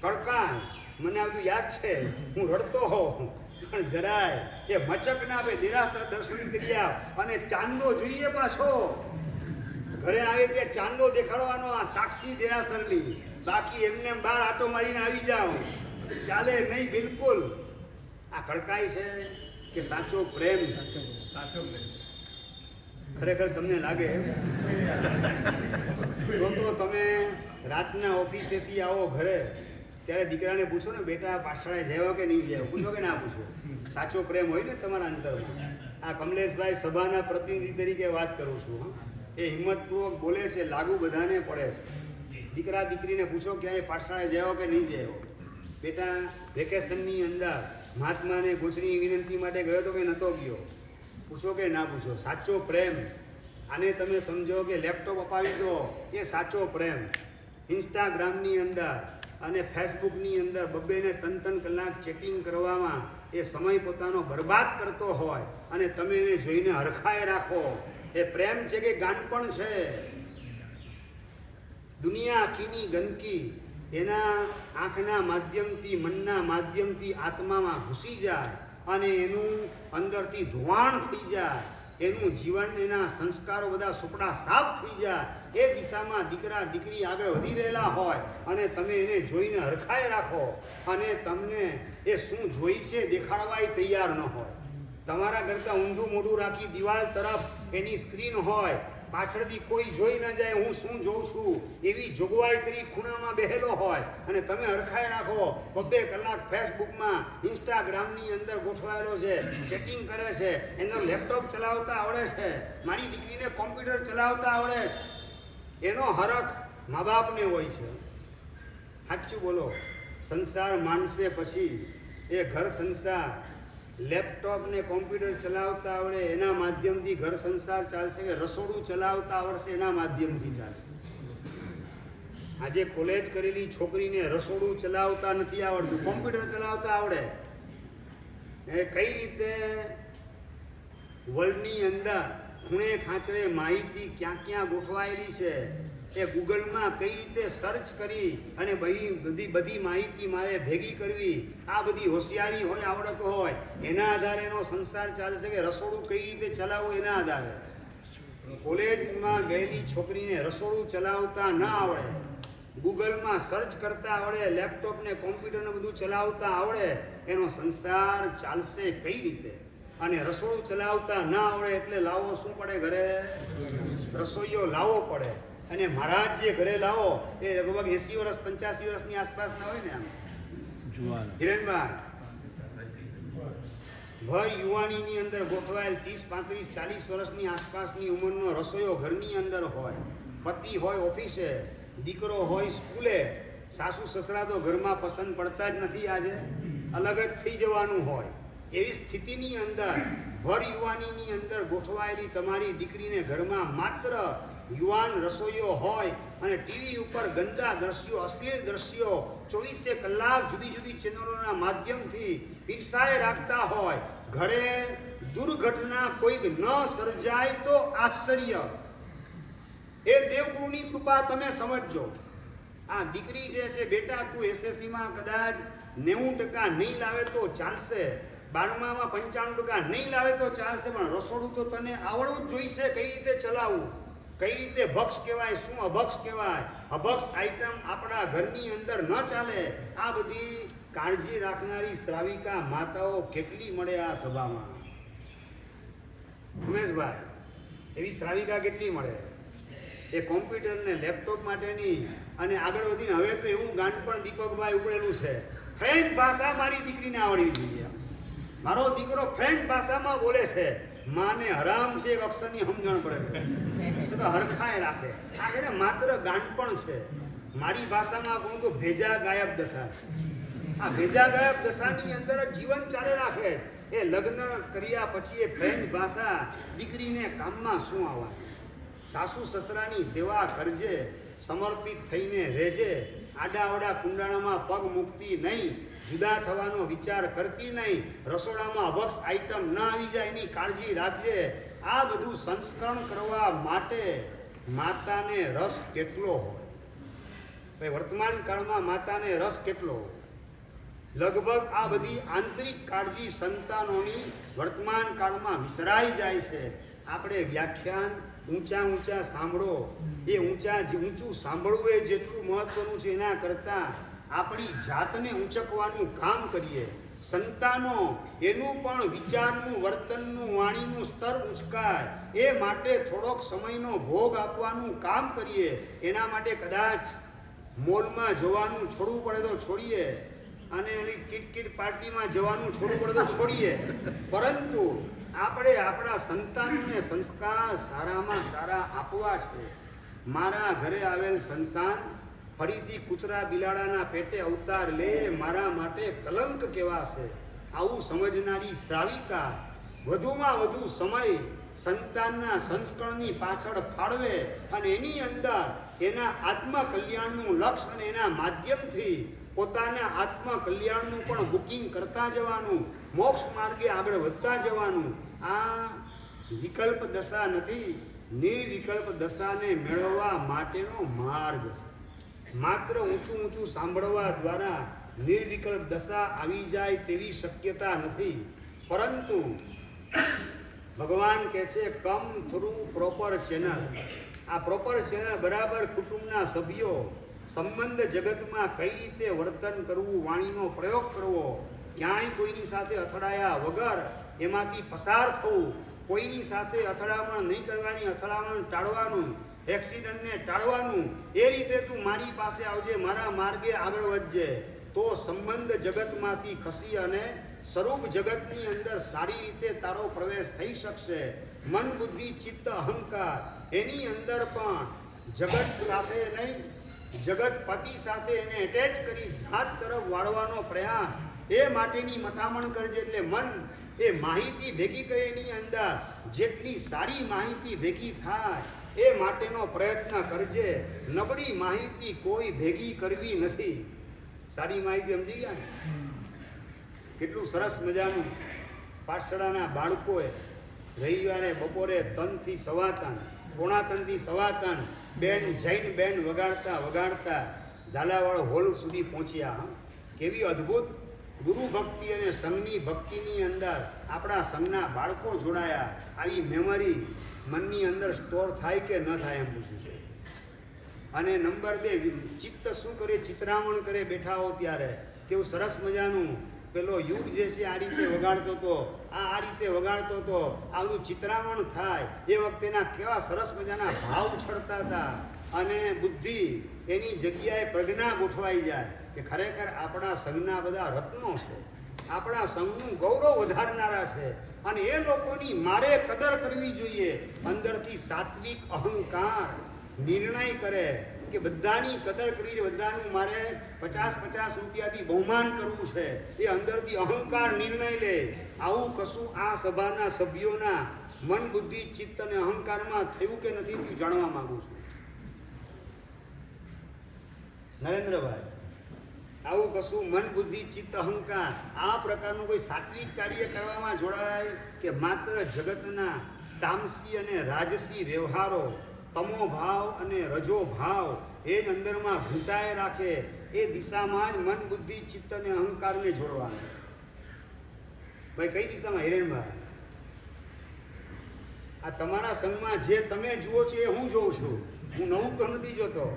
કડકાઈ મને આ બધું યાદ છે, હું રડતો હોઉં પણ જરાય એ મચક ના આપે. દેરાસર દર્શન કરી આવ અને ચાંદો જોઈએ પાછો. ઘરે આવે ત્યાં ચાંદો દેખાડવાનો, આ સાક્ષી દેરાસરની. બાકી એમને બહાર આટો મારીને આવી જાઓ, ચાલે નહીં બિલકુલ. આ કડકાઈ છે કે સાચો પ્રેમ છે? ખરેખર તમને લાગે તો તમે રાતના ઓફિસેથી આવો ઘરે, ત્યારે દીકરાને પૂછો ને, બેટા પાઠશાળાએ જયો કે નહીં જયો? પૂછો કે ના પૂછો? સાચો પ્રેમ હોય ને તમારા અંતરમાં. આ કમલેશભાઈ સભાના પ્રતિનિધિ તરીકે વાત કરું છું. એ હિંમતપૂર્વક બોલે છે, લાગુ બધાને પડે છે. દીકરા દીકરીને પૂછો ક્યાંય પાઠશાળાએ જયો કે નહીં જયો? બેટા વેકેશનની અંદર મહાત્માને ગોચરી વિનંતી માટે ગયો તો કે નહોતો ગયો? પૂછો કે ના પૂછો? સાચો પ્રેમ આને તમે સમજો કે લેપટોપ અપાવી દો, એ સાચો પ્રેમ. ઇન્સ્ટાગ્રામની અંદર અને ફેસબુકની અંદર 2-2 ને 3-3 કલાક ચેટિંગ કરવામાં એ સમય પોતાનો બરબાદ કરતો હોય અને તમે એને જોઈને હરખાએ રાખો, એ પ્રેમ છે કે ગાંડપણ છે? દુનિયા આખીની ગંદકી એના આંખના માધ્યમથી, મનના માધ્યમથી આત્મામાં ઘૂસી જાય અને એનું અંદરથી ધોવાણ થઈ જાય. એનું જીવન, એના સંસ્કારો બધા સુપડા સાફ થઈ જાય. એ દિશામાં દીકરા દીકરી આગળ વધી રહેલા હોય અને તમે એને જોઈને હરખાએ રાખો અને તમને એ શું જોઈ છે દેખાડવાય તૈયાર ન હોય. તમારા કરતાં ઊંધું મોઢું રાખી દિવાલ તરફ એની સ્ક્રીન હોય, પાછળથી કોઈ જોઈ ન જાય હું શું જોઉં છું એવી જોગવાઈ કરી ખૂણામાં બેહેલો હોય અને તમે હરખાઈ રાખો. 2-2 કલાક ફેસબુકમાં, ઇન્સ્ટાગ્રામની અંદર ગોઠવાયેલો છે, ચેટિંગ કરે છે, એનો લેપટોપ ચલાવતા આવડે છે, મારી દીકરીને કોમ્પ્યુટર ચલાવતા આવડે છે. એનો હરખ મા બાપને હોય છે. સાચું બોલો, સંસાર માનશે પછી એ ઘર સંસાર લેપટોપ ને કોમ્પ્યુટર ચલાવતા આવડે એના માધ્યમથી ઘર સંસાર ચાલશે કે રસોડું ચલાવતા આવડશે એના માધ્યમથી ચાલશે? આજે કોલેજ કરેલી છોકરીને રસોડું ચલાવતા નથી આવડતું, કોમ્પ્યુટર ચલાવતા આવડે. એ કઈ રીતે વર્લ્ડની અંદર ખૂણે ખાંચરે માહિતી ક્યાં ક્યાં ગોઠવાયેલી છે, એ ગૂગલમાં કઈ રીતે સર્ચ કરી અને બધી માહિતી મારે ભેગી કરવી, આ બધી હોશિયારી હોય, આવડત હોય, એના આધારે એનો સંસાર ચાલશે કે રસોડું કઈ રીતે ચલાવવું એના આધારે. કોલેજમાં ગયેલી છોકરીને રસોડું ચલાવતા ન આવડે, ગૂગલમાં સર્ચ કરતા આવડે, લેપટોપ ને કોમ્પ્યુટરને બધું ચલાવતા આવડે, એનો સંસાર ચાલશે કઈ રીતે? અને રસોડું ચલાવતા ન આવડે એટલે લાવવો શું પડે? ઘરે રસોઈયો લાવવો પડે. અને મહારાજ જે ઘરે લાવો એ લગભગ 80 વર્ષ 85 વર્ષની આસપાસના હોય ને. આમ જુવાન હિરેનભાઈ, ભર યુવાનીની અંદર ગોઠવાયેલ 30 35 40 વર્ષની આસપાસની ઉંમરનો રસોઈયો ઘરની અંદર હોય, પતિ હોય ઓફિસે, દીકરો હોય સ્કૂલે, સાસુ સસરા તો ઘરમાં પસંદ પડતા જ નથી, આજે અલગ જ થઈ જવાનું હોય. એવી સ્થિતિની અંદર ભર યુવાનીની અંદર ગોઠવાયેલી તમારી દીકરીને ઘરમાં માત્ર યુવાન રસોઈયો હોય અને ટીવી ઉપર ગંદા દ્રશ્યો, અશ્લીલ દ્રશ્યો 24 કલાક જુદી જુદી ચેનલોના માધ્યમથી પીરસાએ રાખતા હોય, ઘરે દુર્ઘટના કોઈક ન સર્જાય તો આશ્ચર્ય. એ દેવગુરુની કૃપા તમે સમજજો. આ દીકરી જે છે, બેટા તું એસએસસીમાં કદાચ 90% નહીં લાવે તો ચાલશે, 12માં 95% નહીં લાવે તો ચાલશે, પણ રસોડું તો તને આવડવું જ જોઈશે. કઈ રીતે ચલાવવું, કઈ રીતે ભક્ષ કહેવાય, શું અભક્ષ કહેવાય, અભક્ષ આઈટમ આપણા ઘરની અંદર ન ચાલે. આ બધી કાળજી રાખનારી શ્રાવિકા માતાઓ કેટલી મળે આ સભામાં? ઉમેશભાઈ, એવી શ્રાવિકા કેટલી મળે? એ કોમ્પ્યુટર ને લેપટોપ માટેની. અને આગળ વધીને હવે તો એવું ગાંડ પણ દીપકભાઈ ઉપડેલું છે, ફ્રેન્ચ ભાષા મારી દીકરીને આવડવી જોઈએ. મારો દીકરો ફ્રેન્ચ ભાષામાં બોલે છે, માને હરામ છે એક અક્ષરની સમજણ પડે છે તો હરખાય રાખે. આ છે ને માત્ર ગાંડપણ છે. મારી ભાષામાં કહું તો ભેજા ગાયબ દશા. આ ભેજા ગાયબ દશાની અંદર જ જીવન ચાલે રાખે. એ લગ્ન કર્યા પછી એ ફ્રેન્ચ ભાષા દીકરીને કામમાં શું આવવાની? સાસુ સસરાની સેવા કરજે, સમર્પિત થઈને રહેજે, આડાવડા કુંડાણામાં પગ મૂકતી નહીં, જુદા થવાનો વિચાર કરતી નહીં, રસોડામાં અભક્ષ આઈટમ ન આવી જાય એની કાળજી રાખજે. આ બધું સંસ્કરણ કરવા માટે માતાને રસ કેટલો હોય? ભાઈ, વર્તમાન કાળમાં માતાને રસ કેટલો હોય? લગભગ આ બધી આંતરિક કાળજી સંતાનોની વર્તમાન કાળમાં વિસરાઈ જાય છે. આપણે વ્યાખ્યાન ઊંચા સાંભળો, એ ઊંચું સાંભળવું એ જેટલું મહત્વનું છે એના કરતાં આપણી જાતને ઊંચકવાનું કામ કરીએ. સંતાનો એનું પણ વિચારનું, વર્તનનું, વાણીનું સ્તર ઊંચકાય એ માટે થોડોક સમયનો ભોગ આપવાનું કામ કરીએ. એના માટે કદાચ મોલમાં જવાનું છોડવું પડે તો છોડીએ, અને એની કિટકિટ પાર્ટીમાં જવાનું છોડવું પડે તો છોડીએ, પરંતુ આપણે આપણા સંતાનોને સંસ્કાર સારામાં સારા આપવા છે. મારા ઘરે આવેલ સંતાન ફરીથી કૂતરા બિલાડાના પેટે અવતાર લે, મારા માટે કલંક કહેવાશે. આવું સમજનારી શ્રાવિકા વધુમાં વધુ સમય સંતાનના સંસ્કરણની પાછળ ફાળવે અને એની અંદર એના આત્મકલ્યાણનું લક્ષ્ય અને એના માધ્યમથી પોતાના આત્મકલ્યાણનું પણ બુકિંગ કરતા જવાનું, મોક્ષ માર્ગે આગળ વધતા જવાનું. આ વિકલ્પ દશા નથી, નિર્વિકલ્પ દશાને મેળવવા માટેનો માર્ગ છે. માત્ર ઊંચું સાંભળવા દ્વારા નિર્વિકલ્પ દશા આવી જાય તેવી શક્યતા નથી. પરંતુ ભગવાન કહે છે કમ થ્રુ પ્રોપર ચેનલ. આ પ્રોપર ચેનલ બરાબર કુટુંબના સભ્યો સંબંધ જગતમાં કઈ રીતે વર્તન કરવું, વાણીનો પ્રયોગ કરવો, ક્યાંય કોઈની સાથે અથડાયા વગર એમાંથી પસાર થવું, કોઈની સાથે અથડામણ નહીં કરવાની, અથડામણ ટાળવાનું, એક્સિડન્ટને ટાળવાનું. એ રીતે તું મારી પાસે આવજે, મારા માર્ગે આગળ વધજે, તો સંબંધ જગતમાંથી ખસી અને સ્વરૂપ જગતની અંદર સારી રીતે તારો પ્રવેશ થઈ શકશે. મન, બુદ્ધિ, ચિત્ત, અહંકાર એની અંદર પણ જગત સાથે નહીં, જગતપતિ સાથે એને એટેચ કરી જાત તરફ વાળવાનો પ્રયાસ, એ માટેની મથામણ કરજે. એટલે મન એ માહિતી ભેગી કરે, એની અંદર જેટલી સારી માહિતી ભેગી થાય એ માટેનો પ્રયત્ન કરજે. નબળી માહિતી કોઈ ભેગી કરવી નથી. સારી માહિતી સમજી ગયા ને? કેટલું સરસ મજાનું પાઠશાળાના બાળકોએ રવિવારે બપોરે 3 થી 3:15, 3:45 થી 3:15 બેન જૈન બેન વગાડતા વગાડતા ઝાલાવાડ હોલ સુધી પહોંચ્યા. હં? કેવી અદ્ભુત ગુરુ ભક્તિ અને સંઘની ભક્તિની અંદર આપણા સંઘના બાળકો જોડાયા. આવી મેમરી મનની અંદર સ્ટોર થાય કે ન થાય એમ પૂછ્યું છે. અને નંબર 2, ચિત્ત શું કરે, ચિત્રામણ કરે બેઠા હો ત્યારે કેવું સરસ મજાનું પેલો યુગ જે છે આ રીતે વગાડતો હતો, આ રીતે વગાડતો હતો, આ બધું ચિત્રામણ થાય એ વખતેના કેવા સરસ મજાના ભાવ ઉછળતા હતા. અને બુદ્ધિ એની જગ્યાએ પ્રજ્ઞા ગોઠવાઈ જાય કે ખરેખર આપણા સંઘના બધા રત્નો છે, આપણા સંઘનું ગૌરવ વધારનારા છે અને એ લોકોની મારે કદર કરવી જોઈએ. અંદરથી સાત્વિક અહંકાર નિર્ણય કરે કે બધાની કદર કરવી છે, બધાનું મારે 50-50 રૂપિયાથી બહુમાન કરવું છે. એ અંદરથી અહંકાર નિર્ણય લે. આવું કશું આ સભાના સભ્યોના મન બુદ્ધિ ચિત્ત અને અહંકારમાં થયું કે નથી થયું જાણવા માંગુ છું. નરેન્દ્રભાઈ, આવું કશું મન બુદ્ધિ ચિત્ત અહંકાર આ પ્રકારનું કોઈ સાત્વિક કાર્ય કરવામાં જોડાય કે માત્ર જગતના તામસી અને રાજસી વ્યવહારો, તમો ભાવ અને રજો ભાવ એ જ અંદરમાં ઘૂંટાય રાખે, એ દિશામાં જ મન બુદ્ધિ ચિત્ત અને અહંકારને જોડવાનું. ભાઈ કઈ દિશામાં? હિરેનભાઈ, આ તમારા સંઘમાં જે તમે જુઓ છો એ હું જોઉં છું. હું નવું તો નથી જોતો.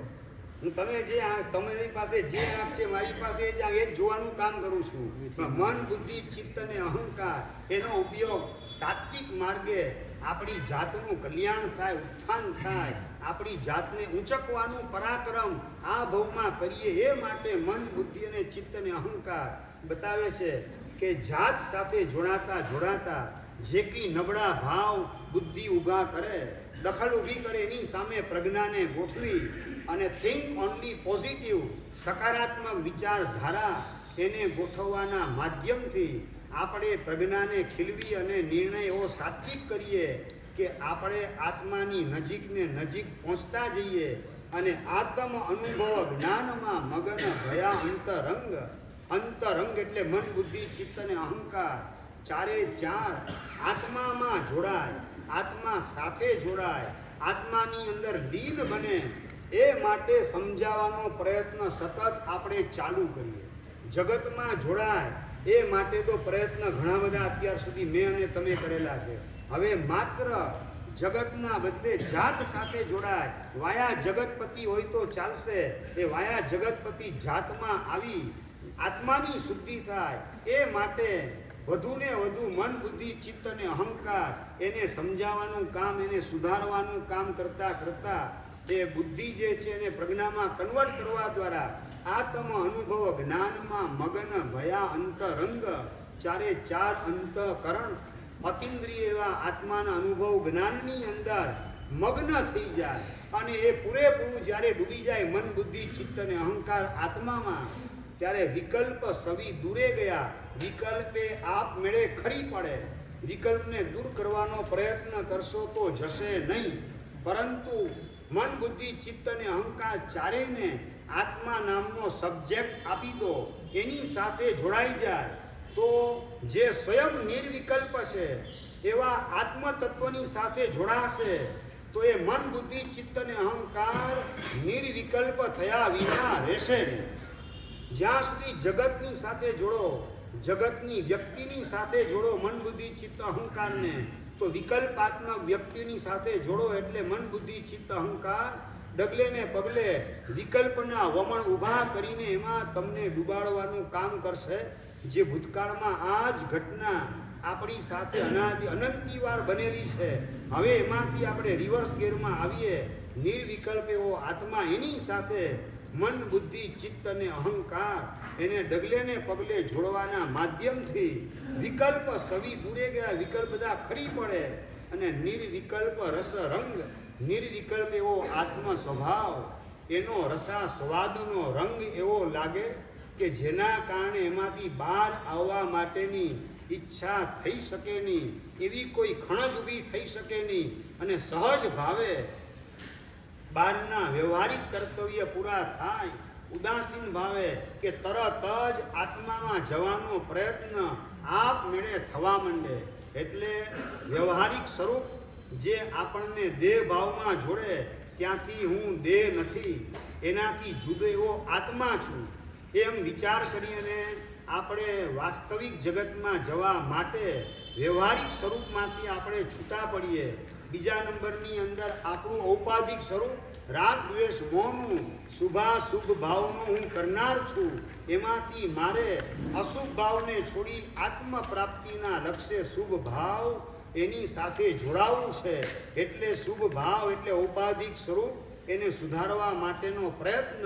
હું તમે જે તમારી પાસે જે આંખ છે મારી પાસે એ જ જોવાનું કામ કરું છું. મન બુદ્ધિ ચિત્ત અને અહંકાર એનો ઉપયોગ સાત્વિક માર્ગે આપણી જાતનું કલ્યાણ થાય, ઉત્થાન થાય, આપણી જાતને ઊંચકવાનું પરાક્રમ આ ભવમાં કરીએ એ માટે મન બુદ્ધિ અને ચિત્ત અને અહંકાર બતાવે છે કે જાત સાથે જોડાતા જોડાતા જે કી નબળા ભાવ બુદ્ધિ ઊભા કરે, દખલ ઊભી કરે, એની સામે પ્રજ્ઞાને ગોઠવી અને થિંક ઓનલી પોઝિટિવ સકારાત્મક વિચારધારા એને ગોઠવવાના માધ્યમથી આપણે પ્રજ્ઞાને ખીલવી અને નિર્ણય એવો સાત્વિક કરીએ કે આપણે આત્માની નજીકને નજીક પહોંચતા જઈએ અને આત્મ અનુભવ જ્ઞાનમાં મગન ભયા અંતરંગ. અંતરંગ એટલે મન બુદ્ધિ ચિત્ત અને અહંકાર ચારે ચાર આત્મામાં જોડાય, આત્મા સાથે જોડાય, આત્માની અંદર લીન બને એ માટે સમજાવવાનો પ્રયત્ન સતત આપણે ચાલુ કરીએ. જગતમાં જોડાય એ માટે તો પ્રયત્ન ઘણા બધા અત્યાર સુધી મેં અને તમે કરેલા છે. હવે માત્ર જગતના બદલે જાત સાથે જોડાય. વાયા જગતપતિ હોય તો ચાલશે. એ વાયા જગતપતિ જાતમાં આવી આત્માની શુદ્ધિ થાય એ માટે વધુને વધુ મન બુદ્ધિ ચિત્ત અને અહંકાર એને સમજાવવાનું કામ, એને સુધારવાનું કામ કરતા કરતા એ બુદ્ધિ જે છે એને પ્રજ્ઞામાં કન્વર્ટ કરવા દ્વારા આત્મ અનુભવ જ્ઞાનમાં મગન ભયા અંતરંગ ચારે ચાર અંતકરણ અતિન્દ્રિય એવા આત્માના અનુભવ જ્ઞાનની અંદર મગ્ન થઈ જાય અને એ પૂરેપૂરું જ્યારે ડૂબી જાય મન બુદ્ધિ ચિત્ત અને અહંકાર આત્મામાં, ત્યારે વિકલ્પ સવી દૂરે ગયા. વિકલ્પે આપમેળે ખરી પડે. વિકલ્પને દૂર કરવાનો પ્રયત્ન કરશો તો જશે નહીં, પરંતુ મન બુદ્ધિ ચિત્ત અને અહંકાર ચારેયને આત્મા નામનો સબ્જેક્ટ આપી દો, એની સાથે જોડાઈ જાય તો જે સ્વયં નિર્વિકલ્પ છે એવા આત્મતત્વની સાથે જોડાશે તો એ મન બુદ્ધિ ચિત્ત અને અહંકાર નિર્વિકલ્પ થયા વિના રહેશે નહીં. જ્યાં સુધી જગતની સાથે જોડો, જગતની વ્યક્તિની સાથે જોડો મન બુદ્ધિ ચિત્ત અહંકારને, તો વિકલ્પાત્મક વ્યક્તિની સાથે જોડો એટલે મન બુદ્ધિ ચિત્ત અહંકાર ડગલે ને પગલે વિકલ્પના વમણ ઊભા કરીને એમાં તમને ડૂબાડવાનું કામ કરશે. જે ભૂતકાળમાં આ જ ઘટના આપણી સાથે અનંતી વાર બનેલી છે. હવે એમાંથી આપણે રિવર્સ ગેરમાં આવીએ. નિર્વિકલ્પ એવો આત્મા, એની સાથે મન બુદ્ધિ ચિત્ત અને અહંકાર એને ડગલે ને પગલે જોડવાના માધ્યમથી વિકલ્પ સવી દૂરે ગયા, વિકલ્પ બધા ખરી પડે અને નિર્વિકલ્પ રસ રંગ, નિર્વિકલ્પ એવો આત્મ સ્વભાવ, એનો રસા સ્વાદનો રંગ એવો લાગે કે જેના કારણે એમાંથી બહાર આવવા માટેની ઈચ્છા થઈ શકે નહીં, એવી કોઈ ખણજ ઊભી થઈ શકે નહીં અને સહજ ભાવે બહારના વ્યવહારિક કર્તવ્ય પૂરા થાય. ઉદાસીન ભાવે કે તરત જ આત્મામાં જવાનો પ્રયત્ન આપમેળે થવા માંડે. એટલે વ્યવહારિક સ્વરૂપ જે આપણને દેહ ભાવમાં જોડે ત્યાંથી હું દેહ નથી, એનાથી જુદો એવો આત્મા છું, એમ વિચાર કરી અને આપણે વાસ્તવિક જગતમાં જવા માટે વ્યવહારિક સ્વરૂપમાંથી આપણે છૂટા પડીએ. બીજા નંબરની અંદર આપણું ઔપાધિક સ્વરૂપ રાગ દ્વેષ મોહનું શુભાશુભ ભાવનું હું કરનાર છું, એમાંથી મારે અશુભ ભાવને છોડી આત્મ પ્રાપ્તિના લક્ષ્ય શુભ ભાવ એની સાથે જોડાવવું છે. એટલે શુભ ભાવ એટલે ઔપાધિક સ્વરૂપ, એને સુધારવા માટેનો પ્રયત્ન.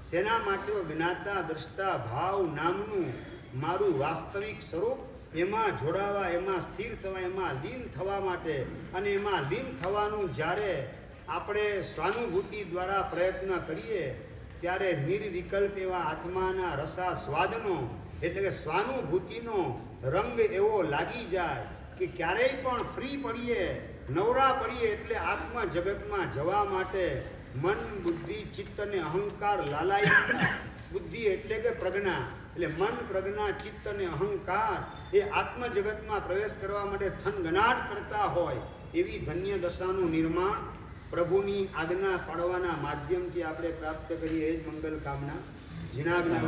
શેના માટે? જ્ઞાતા દ્રષ્ટા ભાવ નામનું મારું વાસ્તવિક સ્વરૂપ, એમાં જોડાવા, એમાં સ્થિર થવા, એમાં લીન થવા માટે. અને એમાં લીન થવાનું જ્યારે આપણે સ્વાનુભૂતિ દ્વારા પ્રયત્ન કરીએ ત્યારે નિર્વિકલ્પ એવા આત્માના રસા સ્વાદનો એટલે કે સ્વાનુભૂતિનો રંગ એવો લાગી જાય કે ક્યારેય પણ ફ્રી પડીએ, નવરા પડીએ એટલે આત્મ જગતમાં જવા માટે મન બુદ્ધિ ચિત્ત અને અહંકાર લાલાય. બુદ્ધિ એટલે કે પ્રજ્ઞા, એટલે મન પ્રજ્ઞા ચિત્ત અને અહંકાર એ આત્મ જગતમાં પ્રવેશ કરવા માટે થનગનાટ કરતા હોય એવી ધન્ય દશાનું નિર્માણ પ્રભુની આજ્ઞા પાડવાના માધ્યમથી આપણે પ્રાપ્ત કરીએ. એ જ મંગલ કામના. જીનાજ્ઞા.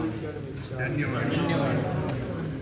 ધન્યવાદ.